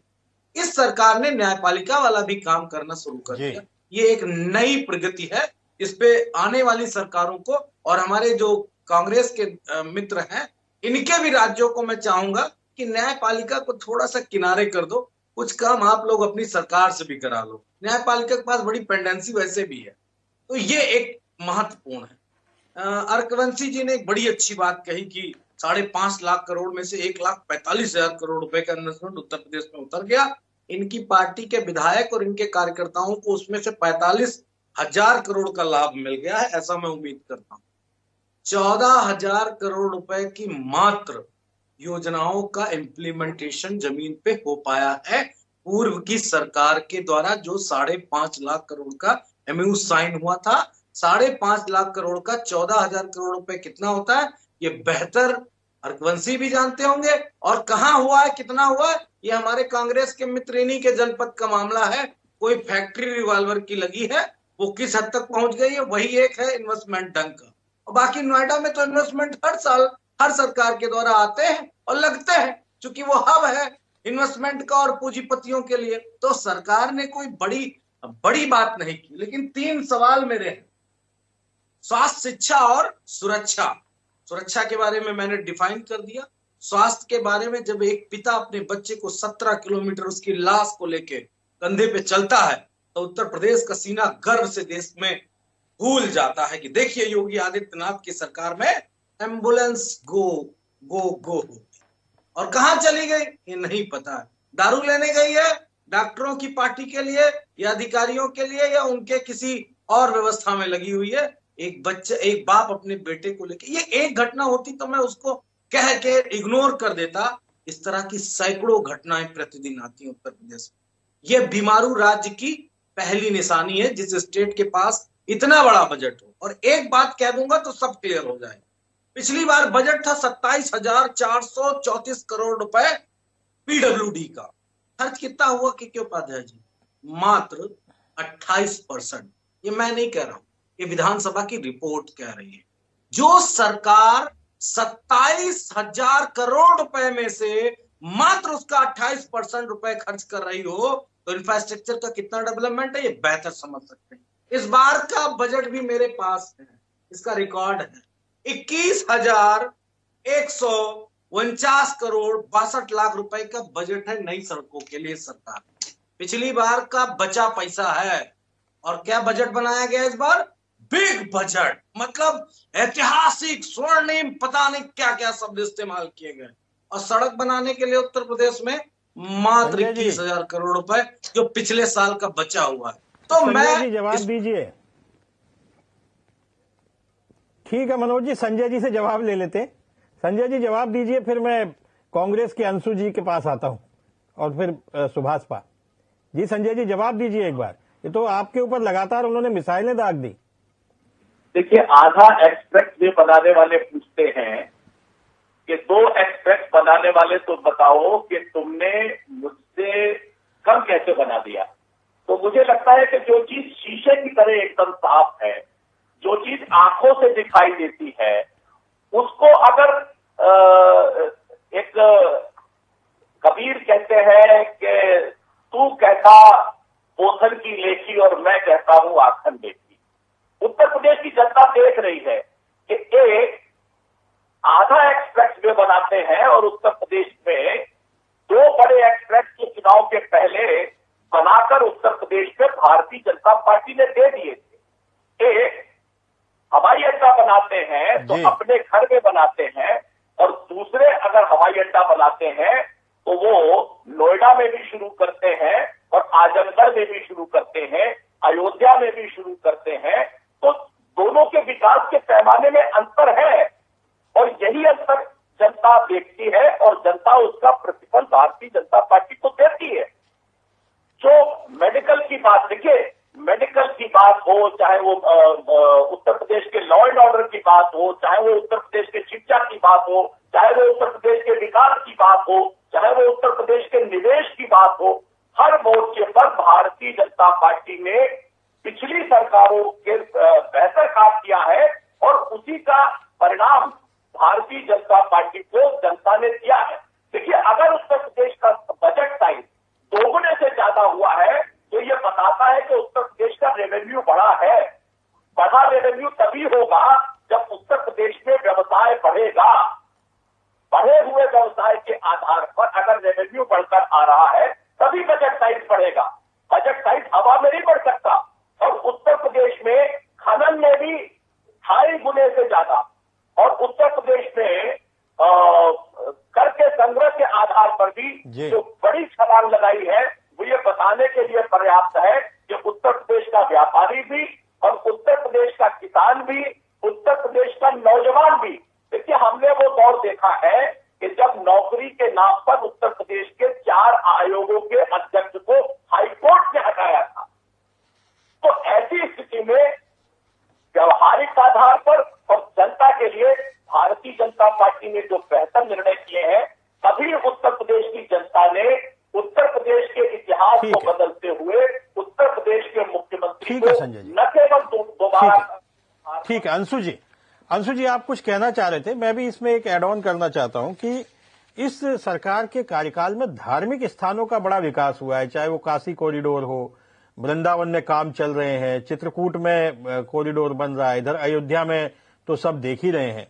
इस सरकार ने न्यायपालिका वाला भी काम करना शुरू कर दिया। ये एक नई प्रगति है। इस पे आने वाली सरकारों को और हमारे जो कांग्रेस के मित्र हैं इनके भी राज्यों को मैं चाहूंगा कि न्यायपालिका को थोड़ा सा किनारे कर दो, कुछ काम आप लोग अपनी सरकार से भी करा लो। न्यायपालिका के पास बड़ी पेंडेंसी वैसे भी है, तो ये एक महत्वपूर्ण है। अर्कवंशी जी ने एक बड़ी अच्छी बात कही कि 5.5 लाख करोड़ में से 1,45,000 करोड़ रुपए का इन्वेस्टमेंट उत्तर प्रदेश में उतर गया। इनकी पार्टी के विधायक और इनके कार्यकर्ताओं को उसमें से 45,000 करोड़ का लाभ मिल गया है, ऐसा मैं उम्मीद करता हूं। 14,000 करोड़ रुपए की मात्र योजनाओं का इम्प्लीमेंटेशन जमीन पे हो पाया है पूर्व की सरकार के द्वारा, जो 5.5 लाख करोड़ का एमओयू साइन हुआ था। 5.5 लाख करोड़ का 14,000 करोड़ रुपए कितना होता है ये बेहतर अर्कवंशी भी जानते होंगे, और कहां हुआ है, कितना हुआ है, ये हमारे कांग्रेस के मित्र इन्हीं के जनपद का मामला है। कोई फैक्ट्री रिवॉल्वर की लगी है, वो किस हद तक पहुंच गई है, वही एक है इन्वेस्टमेंट ढंग का। और बाकी नोएडा में तो इन्वेस्टमेंट हर साल हर सरकार के द्वारा आते हैं और लगते हैं, क्योंकि वो हब है इन्वेस्टमेंट का और पूंजीपतियों के लिए। तो सरकार ने कोई बड़ी बात नहीं की। लेकिन 3 सवाल मेरे हैं, स्वास्थ्य, शिक्षा और सुरक्षा। सुरक्षा के बारे में मैंने डिफाइन कर दिया। स्वास्थ्य के बारे में जब एक पिता अपने बच्चे को 17 किलोमीटर उसकी लाश को लेके कंधे पे चलता है तो उत्तर प्रदेश का सीना गर्व से देश में भूल जाता है कि देखिए योगी आदित्यनाथ की सरकार में एम्बुलेंस गो हो। और कहां चली गई ये नहीं पता है। दारू लेने गई है डॉक्टरों की पार्टी के लिए या अधिकारियों के लिए, या उनके किसी और व्यवस्था में लगी हुई है। एक बाप अपने बेटे को लेके, ये एक घटना होती तो मैं उसको कह के इग्नोर कर देता। इस तरह की सैकड़ों घटनाएं प्रतिदिन आती हैं उत्तर प्रदेश में। ये बीमारू राज्य की पहली निशानी है जिस स्टेट के पास इतना बड़ा बजट हो। और एक बात कह दूंगा तो सब क्लियर हो जाए, पिछली बार बजट था 27,434 करोड़ रुपए पीडब्ल्यूडी का। खर्च कितना हुआ के उपाध्याय जी? मात्र 28%। ये मैं नहीं कह रहा हूं, ये विधानसभा की रिपोर्ट कह रही है। जो सरकार 27,000 करोड़ रुपए में से मात्र उसका 28% रुपए खर्च कर रही हो तो इंफ्रास्ट्रक्चर का कितना डेवलपमेंट है ये बेहतर समझ सकते हैं। इस बार का बजट भी मेरे पास है, इसका रिकॉर्ड है। 21,149 करोड़ 62 लाख रुपए का बजट है नई सड़कों के लिए सरकार। पिछली बार का बचा पैसा है। और क्या बजट बनाया गया इस बार? बिग बजट, मतलब ऐतिहासिक, स्वर्णिम, पता नहीं क्या क्या शब्द इस्तेमाल किए गए। और सड़क बनाने के लिए उत्तर प्रदेश में मात्र 21,000 करोड़ रुपए जो पिछले साल का बचा हुआ है। तो मैं जवाब दीजिए। ठीक है मनोज जी, संजय जी से जवाब ले लेते हैं। संजय जी जवाब दीजिए, फिर मैं कांग्रेस के अंशु जी के पास आता हूं और फिर सुभाष पा। जी संजय जी जवाब दीजिए एक बार, ये तो आपके ऊपर लगातार उन्होंने मिसाइलें दाग दी। देखिए, आधा एक्सप्रेस वे बनाने वाले पूछते हैं कि 2 एक्सप्रेस बनाने वाले तो बताओ कि तुमने मुझसे कम कैसे बना दिया। तो मुझे लगता है कि जो चीज शीशे की तरह एकदम साफ है, जो चीज आंखों से दिखाई देती है, उसको अगर एक कबीर कहते हैं कि तू कहता बोथन की लेखी और मैं कहता हूं आखन देखी। उत्तर प्रदेश की जनता देख रही है कि एक आधा एक्सप्रेस वे बनाते हैं और उत्तर प्रदेश में 2 बड़े एक्सप्रेस के चुनाव के पहले बनाकर उत्तर प्रदेश में भारतीय जनता पार्टी ने दे दिए थे। एक हवाई अड्डा बनाते हैं तो अपने घर में बनाते हैं, और दूसरे अगर हवाई अड्डा बनाते हैं तो वो नोएडा में भी शुरू करते हैं और आजमगढ़ में भी शुरू करते हैं, अयोध्या में भी शुरू करते हैं। तो दोनों के विकास के पैमाने में अंतर है और यही अंतर जनता देखती है और जनता उसका प्रतिफल भारतीय जनता पार्टी को देती है। जो मेडिकल की बात, देखिए मेडिकल की बात हो, चाहे वो उत्तर प्रदेश के लॉ एंड ऑर्डर की बात हो, चाहे वो उत्तर प्रदेश के शिक्षा की बात हो, चाहे वो उत्तर प्रदेश के विकास की बात हो, चाहे वो उत्तर प्रदेश के निवेश की बात हो, हर मोर्चे पर भारतीय जनता पार्टी ने पिछली सरकारों के बेहतर काम किया है और उसी का परिणाम भारतीय जनता पार्टी को जनता ने दिया है। देखिए, अगर उत्तर प्रदेश का बजट साइज 2 गुने से ज्यादा हुआ है तो ये बताता है कि उत्तर प्रदेश का रेवेन्यू बढ़ा है। बढ़ा रेवेन्यू तभी होगा जब उत्तर प्रदेश में व्यवसाय बढ़ेगा। बढ़े हुए व्यवसाय के आधार पर अगर रेवेन्यू बढ़कर आ रहा है तभी बजट साइज बढ़ेगा। बजट साइज हवा में नहीं बढ़ सकता। और उत्तर प्रदेश में खनन में भी 2.5 गुने से ज्यादा, और उत्तर प्रदेश में कर के संग्रह के आधार पर भी जो बड़ी छलांग लगाई है वो ये बताने के लिए पर्याप्त है कि उत्तर प्रदेश का व्यापारी भी और उत्तर प्रदेश का किसान भी, उत्तर प्रदेश का नौजवान भी। देखिए, हमने वो दौर देखा है कि जब नौकरी के नाम पर उत्तर प्रदेश के 4 आयोगों के अध्यक्ष को हाईकोर्ट ने हटाया था। तो ऐसी स्थिति में व्यवहारिक आधार पर और जनता के लिए भारतीय जनता पार्टी ने जो बेहतर निर्णय किए हैं, तभी उत्तर प्रदेश की जनता ने उत्तर प्रदेश के इतिहास को बदलते हुए उत्तर प्रदेश के मुख्यमंत्री को न केवल दोबारा। ठीक है अंशु जी आप कुछ कहना चाह रहे थे, मैं भी इसमें एक एड ऑन करना चाहता हूं कि इस सरकार के कार्यकाल में धार्मिक स्थानों का बड़ा विकास हुआ है, चाहे वो काशी कॉरिडोर हो, वृंदावन में काम चल रहे हैं, चित्रकूट में कॉरिडोर बन रहा है, इधर अयोध्या में तो सब देख ही रहे हैं।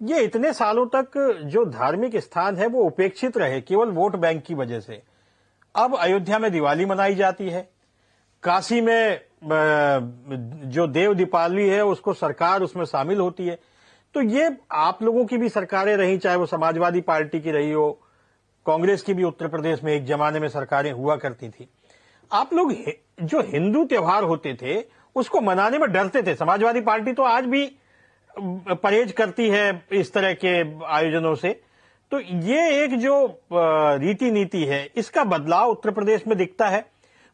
ये इतने सालों तक जो धार्मिक स्थान है वो उपेक्षित रहे केवल वोट बैंक की वजह से। अब अयोध्या में दिवाली मनाई जाती है, काशी में जो देव दीपावली है उसको सरकार उसमें शामिल होती है। तो ये आप लोगों की भी सरकारें रही, चाहे वो समाजवादी पार्टी की रही हो, कांग्रेस की भी उत्तर प्रदेश में एक जमाने में सरकारें हुआ करती थी। आप लोग जो हिंदू त्योहार होते थे उसको मनाने में डरते थे। समाजवादी पार्टी तो आज भी परहेज करती है इस तरह के आयोजनों से। तो ये एक जो रीति नीति है इसका बदलाव उत्तर प्रदेश में दिखता है।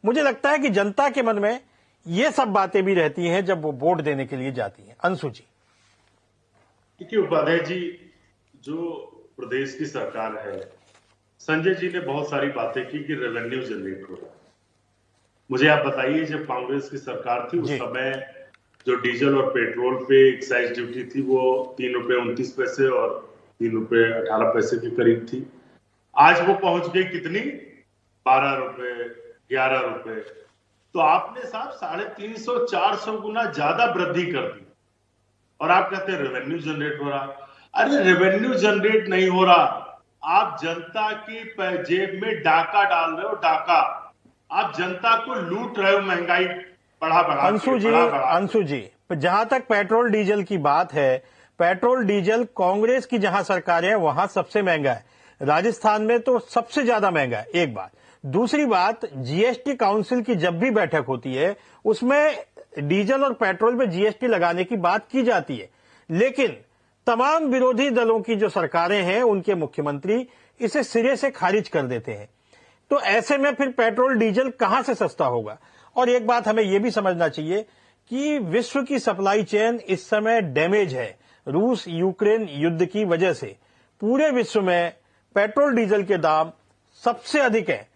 मुझे लगता है कि जनता के मन में ये सब बातें भी रहती हैं जब वो वोट देने के लिए जाती हैं। अंशु जी। देखिए उपाध्याय जी, जो प्रदेश की सरकार है, संजय जी ने बहुत सारी बातें की कि रेवेन्यू जनरेट हो रहा है। मुझे आप बताइए, जब कांग्रेस की सरकार थी उस समय जो डीजल और पेट्रोल पे एक्साइज ड्यूटी थी वो 3 रुपए 29 पैसे और 3 रुपए 18 पैसे के करीब थी। आज वो पहुंच गई कितनी, 12 रुपए 11 रुपए। तो आपने साहब 350-400 गुना ज्यादा वृद्धि कर दी और आप कहते हैं रेवेन्यू जनरेट हो रहा। अरे रेवेन्यू जनरेट नहीं हो रहा, आप जनता की जेब में डाका डाल रहे हो। डाका, आप जनता को लूट रहे हो, महंगाई बढ़ा। अंशु जी, जहां तक पेट्रोल डीजल की बात है, पेट्रोल डीजल कांग्रेस की जहां सरकारें हैं वहां सबसे महंगा है। राजस्थान में तो सबसे ज्यादा महंगा है, एक बात। दूसरी बात, जीएसटी काउंसिल की जब भी बैठक होती है उसमें डीजल और पेट्रोल पे जीएसटी लगाने की बात की जाती है, लेकिन तमाम विरोधी दलों की जो सरकारें हैं उनके मुख्यमंत्री इसे सिरे से खारिज कर देते हैं। तो ऐसे में फिर पेट्रोल डीजल कहां से सस्ता होगा। और एक बात हमें यह भी समझना चाहिए कि विश्व की सप्लाई चेन इस समय डैमेज है। रूस यूक्रेन युद्ध की वजह से पूरे विश्व में पेट्रोल डीजल के दाम सबसे अधिक है।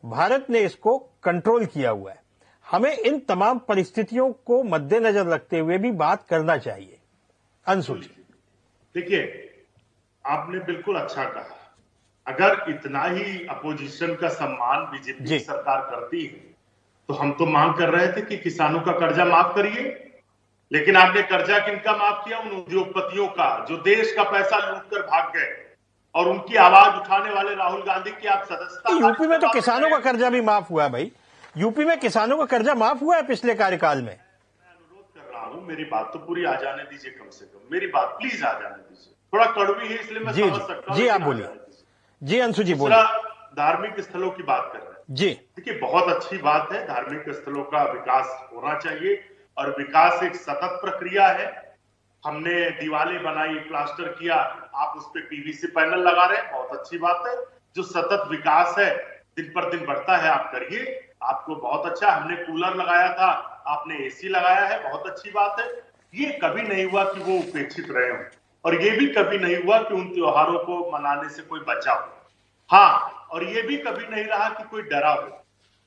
भारत ने इसको कंट्रोल किया हुआ है। हमें इन तमाम परिस्थितियों को मद्देनजर रखते हुए भी बात करना चाहिए। अंशु जी, देखिए, आपने बिल्कुल अच्छा कहा। अगर इतना ही अपोजिशन का सम्मान बीजेपी सरकार करती है तो हम तो मांग कर रहे थे कि किसानों का कर्जा माफ करिए, लेकिन आपने कर्जा किनका माफ किया? उन उद्योगपतियों का जो देश का पैसा लूटकर भाग गए, और उनकी आवाज उठाने वाले राहुल गांधी की आप सदस्यता। यूपी में तो किसानों का कर्जा भी माफ हुआ है भाई। यूपी में किसानों का कर्जा माफ हुआ है पिछले कार्यकाल में। मैं अनुरोध कर रहा हूं, मेरी बात तो पूरी आ जाने दीजिए, कम से कम मेरी बात प्लीज आ जाने दीजिए। थोड़ा कड़वी है इसलिए मैं समझ सकता हूं। जी आप बोलिए। जी अंशु जी बोलिए। धार्मिक स्थलों की बात कर रहे हैं जी। देखिए, बहुत अच्छी बात है, धार्मिक स्थलों का विकास होना चाहिए और विकास एक सतत प्रक्रिया है। हमने दीवारें बनाई, प्लास्टर किया, आप उस पे पीवीसी पैनल लगा रहे हैं, बहुत अच्छी बात है। जो सतत विकास है, दिन पर दिन बढ़ता है, आप करिए, आपको बहुत अच्छा। हमने कूलर लगाया था, आपने एसी लगाया है, बहुत अच्छी बात है। ये कभी नहीं हुआ कि वो उपेक्षित रहे हों, और ये भी कभी नहीं हुआ कि उन त्योहारों को मनाने से कोई बचा हो। हाँ, और ये भी कभी नहीं रहा कि कोई डरा हो।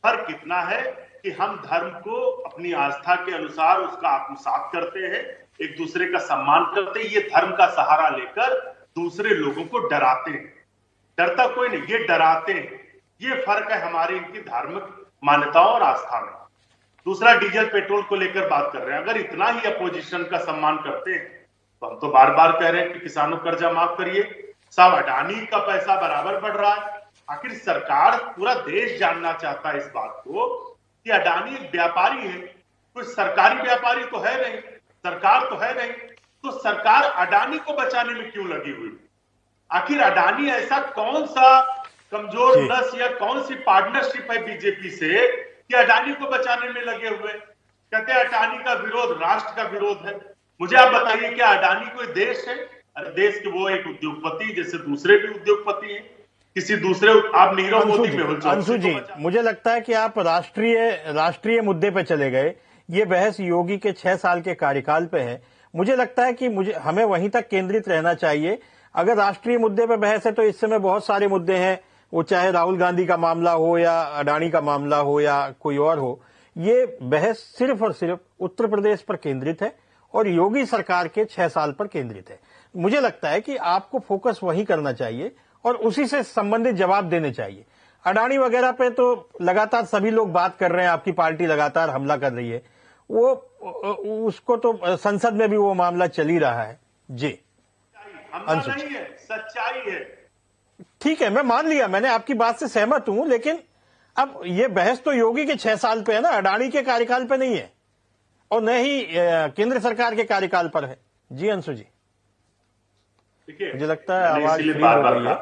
फर्क कितना है कि हम धर्म को अपनी आस्था के अनुसार उसका आत्मसात करते हैं, एक दूसरे का सम्मान करते हैं, ये धर्म का सहारा लेकर दूसरे लोगों को डराते हैं। डरता कोई नहीं, ये डराते हैं। ये फर्क है हमारी इनकी धार्मिक मान्यताओं और आस्था में। दूसरा, डीजल पेट्रोल को लेकर बात कर रहे हैं। अगर इतना ही अपोजिशन का सम्मान करते हैं तो हम तो बार बार कह रहे हैं कि किसानों कर्जा माफ करिए। साहब, अडानी का पैसा बराबर बढ़ रहा है। आखिर सरकार, पूरा देश जानना चाहता है इस बात को कि अडानी एक व्यापारी है, कोई सरकारी व्यापारी तो है नहीं, सरकार तो है नहीं। तो सरकार अडानी को बचाने में क्यों लगी हुई? आखिर अडानी ऐसा कौन सा कमजोर नस या कौन सी पार्टनरशिप है बीजेपी से कि अडानी को बचाने में लगे हुए? कहते हैं अडानी का विरोध राष्ट्र का विरोध है। मुझे आप बताइए, क्या अडानी कोई देश है? अरे देश के वो एक उद्योगपति जैसे दूसरे भी उद्योगपति हैं। किसी दूसरे, आप नीरव मोदी में अंशु जी, मुझे लगता है कि आप राष्ट्रीय मुद्दे पे चले गए। ये बहस योगी के 6 साल के कार्यकाल पे है। मुझे लगता है कि हमें वहीं तक केंद्रित रहना चाहिए। अगर राष्ट्रीय मुद्दे पे बहस है तो इस समय बहुत सारे मुद्दे हैं, वो चाहे राहुल गांधी का मामला हो या अडानी का मामला हो या कोई और हो। ये बहस सिर्फ और सिर्फ उत्तर प्रदेश पर केंद्रित है और योगी सरकार के 6 साल पर केंद्रित है। मुझे लगता है कि आपको फोकस वही करना चाहिए और उसी से संबंधित जवाब देने चाहिए। अडानी वगैरह पे तो लगातार सभी लोग बात कर रहे हैं, आपकी पार्टी लगातार हमला कर रही है, वो उसको तो संसद में भी वो मामला चल ही रहा है। जी, हमला नहीं है, सच्चाई है। ठीक है, मैं मान लिया, मैंने आपकी बात से सहमत हूं, लेकिन अब ये बहस तो योगी के 6 साल पे है ना, अडानी के कार्यकाल पे नहीं है और न ही केंद्र सरकार के कार्यकाल पर है। जी अंशु जी, मुझे लगता है आवाज फ्री हो गई है।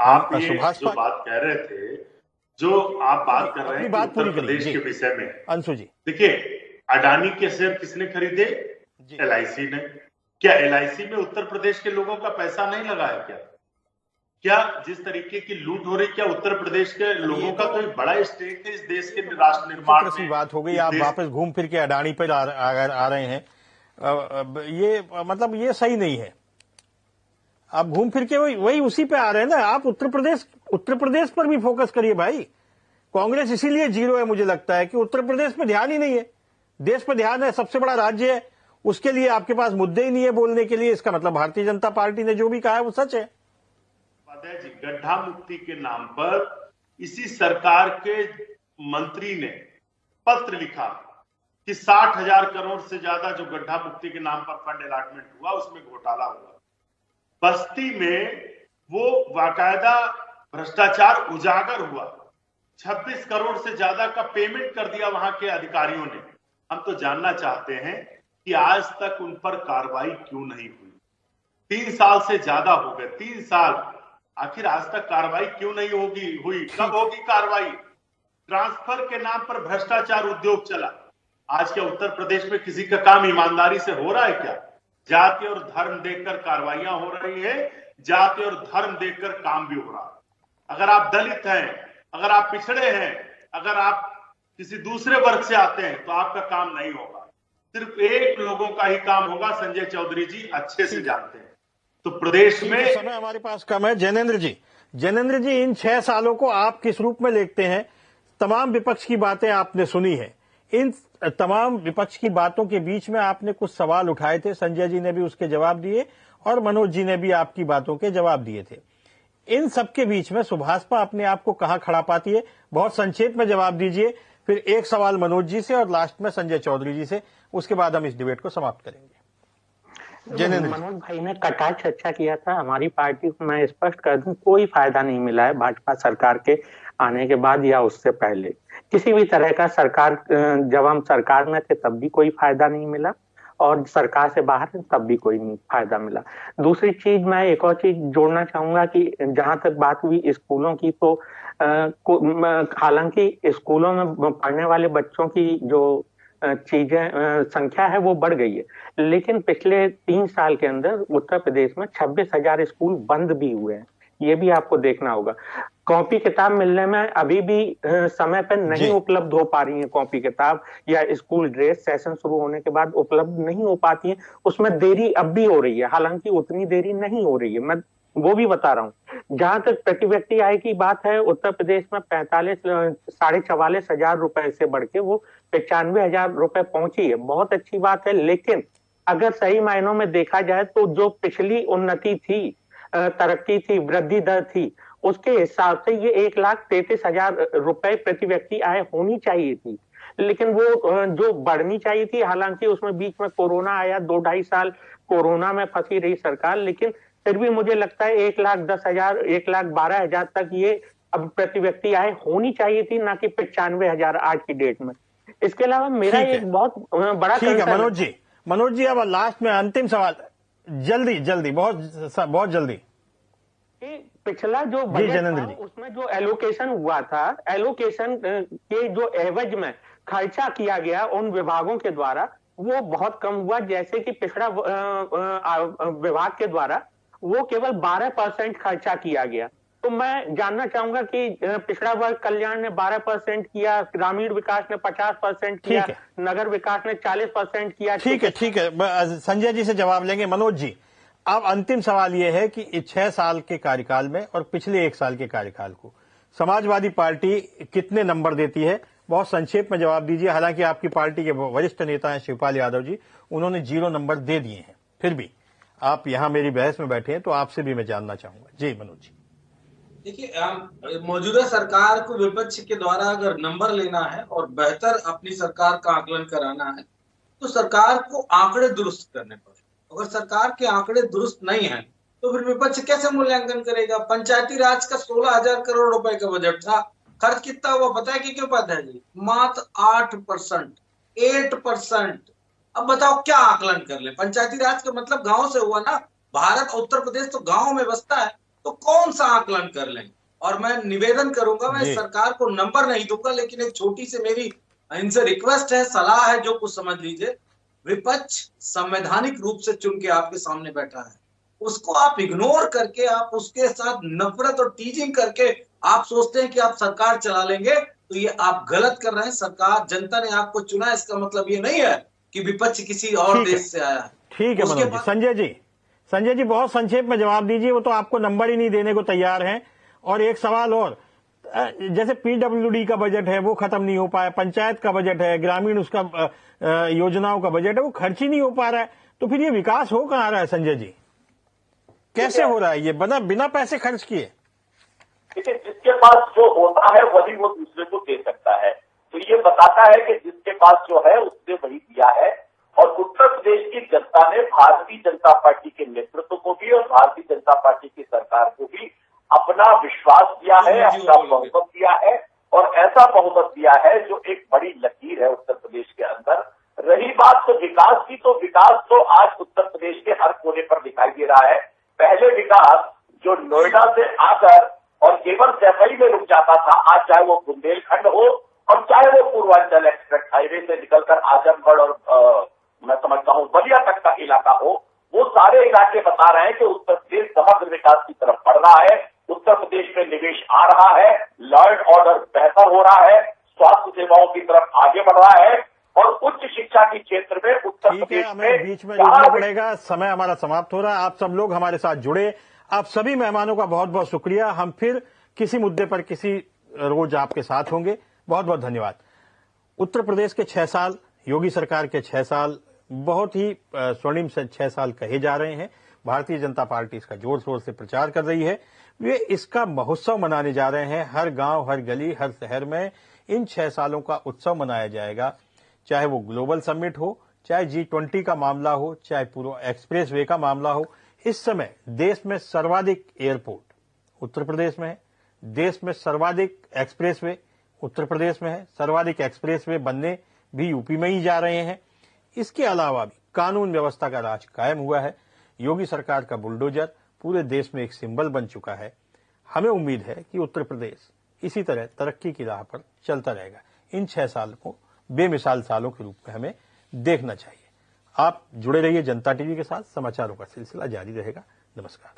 आप ये जो बात कह रहे थे, जो आप बात कर रहे हैं उत्तर प्रदेश के विषय में, अंशु जी देखिए, अडानी के शेयर किसने खरीदे? एलआईसी ने। क्या एलआईसी में उत्तर प्रदेश के लोगों का पैसा नहीं लगा है? क्या जिस तरीके की लूट हो रही, क्या उत्तर प्रदेश के लोगों का कोई बड़ा स्टेक है इस देश के राष्ट्र निर्माण में? बात हो गई, आप वापस घूम फिर के अडानी पर आ रहे हैं। ये मतलब ये सही नहीं है। आप घूम फिर के वही उसी पे आ रहे हैं ना। आप उत्तर प्रदेश पर भी फोकस करिए भाई। कांग्रेस इसीलिए जीरो है, मुझे लगता है कि उत्तर प्रदेश पे ध्यान ही नहीं है। देश पे ध्यान है, सबसे बड़ा राज्य है, उसके लिए आपके पास मुद्दे ही नहीं है बोलने के लिए। इसका मतलब भारतीय जनता पार्टी ने जो भी कहा है वो सच है। जी, गड्ढा मुक्ति के नाम पर इसी सरकार के मंत्री ने पत्र लिखा कि 60,000 करोड़ से ज्यादा जो गड्ढा मुक्ति के नाम पर फंड अलॉटमेंट हुआ, उसमें घोटाला हुआ। बस्ती में वो बाकायदा भ्रष्टाचार उजागर हुआ। 26 करोड़ से ज्यादा का पेमेंट कर दिया वहां के अधिकारियों ने। हम तो जानना चाहते हैं कि आज तक उन पर कार्रवाई क्यों नहीं हुई? 3 साल से ज्यादा हो गए, 3 साल, आखिर आज तक कार्रवाई क्यों नहीं हुई? कब होगी कार्रवाई? ट्रांसफर के नाम पर भ्रष्टाचार उद्योग चला। आज क्या उत्तर प्रदेश में किसी का काम ईमानदारी से हो रहा है क्या? जाति और धर्म देखकर कार्रवाइयां हो रही है, जाति और धर्म देखकर काम भी हो रहा है। अगर आप दलित हैं, अगर आप पिछड़े हैं, अगर आप किसी दूसरे वर्ग से आते हैं तो आपका काम नहीं होगा। सिर्फ एक लोगों का ही काम होगा, संजय चौधरी जी अच्छे से जानते हैं। तो प्रदेश में समय हमारे पास कम है। जैनेंद्र जी, इन 6 सालों को आप किस रूप में देखते हैं? तमाम विपक्ष की बातें आपने सुनी है। इन तमाम विपक्ष की बातों के बीच में आपने कुछ सवाल उठाए थे, संजय जी ने भी उसके जवाब दिए और मनोज जी ने भी आपकी बातों के जवाब दिए थे। इन सबके बीच में सुभाषपा अपने आप को कहां खड़ा पाती है? बहुत संक्षेप में जवाब दीजिए, फिर एक सवाल मनोज जी से और लास्ट में संजय चौधरी जी से, उसके बाद हम इस डिबेट को समाप्त करेंगे। मनोज भाई ने कटाक्ष चर्चा किया था। हमारी पार्टी को मैं स्पष्ट कर दूं, कोई फायदा नहीं मिला है भाजपा सरकार के आने के बाद या उससे पहले। किसी भी तरह का सरकार, जब हम सरकार में थे तब भी कोई फायदा नहीं मिला और सरकार से बाहर तब भी कोई नहीं फायदा मिला। दूसरी चीज, मैं एक और चीज जोड़ना चाहूंगा कि जहां तक बात हुई स्कूलों की, तो हालांकि स्कूलों में पढ़ने वाले बच्चों की जो संख्या है वो बढ़ गई है, लेकिन पिछले 3 साल के अंदर उत्तर प्रदेश में 26,000 स्कूल बंद भी हुए हैं। ये भी आपको देखना होगा। कॉपी किताब मिलने में अभी भी समय पर नहीं उपलब्ध हो पा रही है। कॉपी किताब या स्कूल ड्रेस सेशन शुरू होने के बाद उपलब्ध नहीं हो पाती है, उसमें देरी अब भी हो रही है। हालांकि उतनी देरी नहीं हो रही है, मैं वो भी बता रहा हूँ। जहां तक प्रति व्यक्ति आय की बात है, उत्तर प्रदेश में 44,500 रुपए से बढ़ के वो 95,000 रुपए पहुंची है। बहुत अच्छी बात है, लेकिन अगर सही मायनों में देखा जाए तो जो पिछली उन्नति थी, तरक्की थी, वृद्धि दर थी, उसके हिसाब से ये 1,33,000 रुपए प्रति व्यक्ति आय होनी चाहिए थी, लेकिन वो जो बढ़नी चाहिए थी, हालांकि उसमें बीच में कोरोना आया, 2-2.5 साल कोरोना में फंसी रही सरकार, लेकिन फिर भी मुझे लगता है 1,10,000, 1,12,000 तक ये अब प्रति व्यक्ति आय होनी चाहिए थी, ना कि 95,000 आज की डेट में। इसके अलावा मेरा एक बहुत बड़ा ठीक है मनोज जी, अब लास्ट में अंतिम सवाल, जल्दी, बहुत जल्दी। पिछला जो बजट था उसमें जो एलोकेशन हुआ था, एलोकेशन के जो एवज में खर्चा किया गया उन विभागों के द्वारा, वो बहुत कम हुआ। जैसे कि पिछड़ा विभाग के द्वारा वो केवल 12% खर्चा किया गया। तो मैं जानना चाहूंगा कि पिछड़ा वर्ग कल्याण ने 12% किया, ग्रामीण विकास ने 50% किया, नगर विकास ने 40% किया। ठीक है, संजय जी से जवाब लेंगे। मनोज जी, अब अंतिम सवाल यह है कि 6 साल के कार्यकाल में और पिछले 1 साल के कार्यकाल को समाजवादी पार्टी कितने नंबर देती है? बहुत संक्षेप में जवाब दीजिए। हालांकि आपकी पार्टी के वरिष्ठ नेता हैं शिवपाल यादव जी, उन्होंने 0 नंबर दे दिए हैं, फिर भी आप यहां मेरी बहस में बैठे हैं, तो आपसे भी मैं जानना चाहूंगा। जी मनोज जी। देखिए, मौजूदा सरकार को विपक्ष के द्वारा अगर नंबर लेना है और बेहतर अपनी सरकार का आकलन कराना है, तो सरकार को आंकड़े दुरुस्त करने पड़े। अगर सरकार के आंकड़े दुरुस्त नहीं है तो फिर विपक्ष कैसे मूल्यांकन करेगा? पंचायती राज का 16,000 करोड़ रुपए का बजट था, खर्च कितना हुआ पता है कि क्यों उपाध्याय जी? मात्र 8%। अब बताओ क्या आकलन कर ले? पंचायती राज का मतलब गांव से हुआ ना, भारत उत्तर प्रदेश तो गांव में बसता है, तो कौन सा आकलन कर लें? और मैं निवेदन करूंगा, मैं सरकार को नंबर नहीं दूंगा, लेकिन एक छोटी सी मेरी इनसे रिक्वेस्ट है, सलाह है, जो कुछ समझ लीजिए। विपक्ष संवैधानिक रूप से चुन के आपके सामने बैठा है, उसको आप इग्नोर करके, आप उसके साथ नफरत और टीजिंग करके आप सोचते हैं कि आप सरकार चला लेंगे, तो ये आप गलत कर रहे हैं। सरकार, जनता ने आपको चुना, इसका मतलब ये नहीं है कि विपक्ष किसी और देश से आया है। ठीक है मनोज जी। संजय जी बहुत संक्षेप में जवाब दीजिए, वो तो आपको नंबर ही नहीं देने को तैयार हैं। और एक सवाल और, जैसे पीडब्ल्यूडी का बजट है वो खत्म नहीं हो पाया, पंचायत का बजट है, ग्रामीण उसका योजनाओं का बजट है, वो खर्च ही नहीं हो पा रहा है, तो फिर ये विकास हो कहां रहा है? संजय जी, कैसे हो रहा है ये बिना पैसे खर्च किए? देखिए, जिसके पास जो होता है वही वो दूसरे को दे सकता है, तो ये बताता है कि जिसके पास जो है उसने वही दिया है। और उत्तर प्रदेश की जनता ने भारतीय जनता पार्टी के नेतृत्व को भी और भारतीय जनता पार्टी की सरकार को भी अपना विश्वास दिया है, अपना बहुमत दिया है, और ऐसा बहुमत दिया है जो एक बड़ी लकीर है उत्तर प्रदेश के अंदर। रही बात तो विकास की, तो विकास तो आज उत्तर प्रदेश के हर कोने पर दिखाई दे रहा है। पहले विकास जो नोएडा से आकर और केवल सैफई में रुक जाता था, आज चाहे वो बुंदेलखंड हो और चाहे वो पूर्वांचल एक्सप्रेस हाईवे से निकलकर आजमगढ़ और मैं समझता हूं बलिया तक का इलाका हो, वो सारे इलाके बता रहे हैं कि उत्तर प्रदेश समग्र विकास की तरफ बढ़ रहा है। उत्तर प्रदेश में निवेश आ रहा है, लॉ एंड ऑर्डर बेहतर हो रहा है, स्वास्थ्य सेवाओं की तरफ आगे बढ़ रहा है और उच्च शिक्षा के क्षेत्र में उत्तर ठीक है, प्रदेश हमें बीच में रुकना पड़ेगा, समय हमारा समाप्त हो रहा है। आप सब लोग हमारे साथ जुड़े, आप सभी मेहमानों का बहुत बहुत शुक्रिया। हम फिर किसी मुद्दे पर किसी रोज आपके साथ होंगे। बहुत बहुत धन्यवाद। उत्तर प्रदेश के 6 साल, योगी सरकार के 6 साल बहुत ही स्वर्णिम से 6 साल कहे जा रहे हैं। भारतीय जनता पार्टी इसका जोर शोर से प्रचार कर रही है। वे इसका महोत्सव मनाने जा रहे हैं। हर गांव, हर गली, हर शहर में इन 6 सालों का उत्सव मनाया जाएगा। चाहे वो ग्लोबल समिट हो, चाहे G20 का मामला हो, चाहे पूरा एक्सप्रेस वे का मामला हो। इस समय देश में सर्वाधिक एयरपोर्ट उत्तर प्रदेश में है, देश में सर्वाधिक एक्सप्रेस वे उत्तर प्रदेश में है, सर्वाधिक एक्सप्रेस वे बनने भी यूपी में ही जा रहे हैं। इसके अलावा भी कानून व्यवस्था का राज कायम हुआ है। योगी सरकार का बुलडोजर पूरे देश में एक सिंबल बन चुका है। हमें उम्मीद है कि उत्तर प्रदेश इसी तरह तरक्की की राह पर चलता रहेगा। इन 6 साल को बेमिसाल सालों के रूप में हमें देखना चाहिए। आप जुड़े रहिए जनता टीवी के साथ। समाचारों का सिलसिला जारी रहेगा। नमस्कार।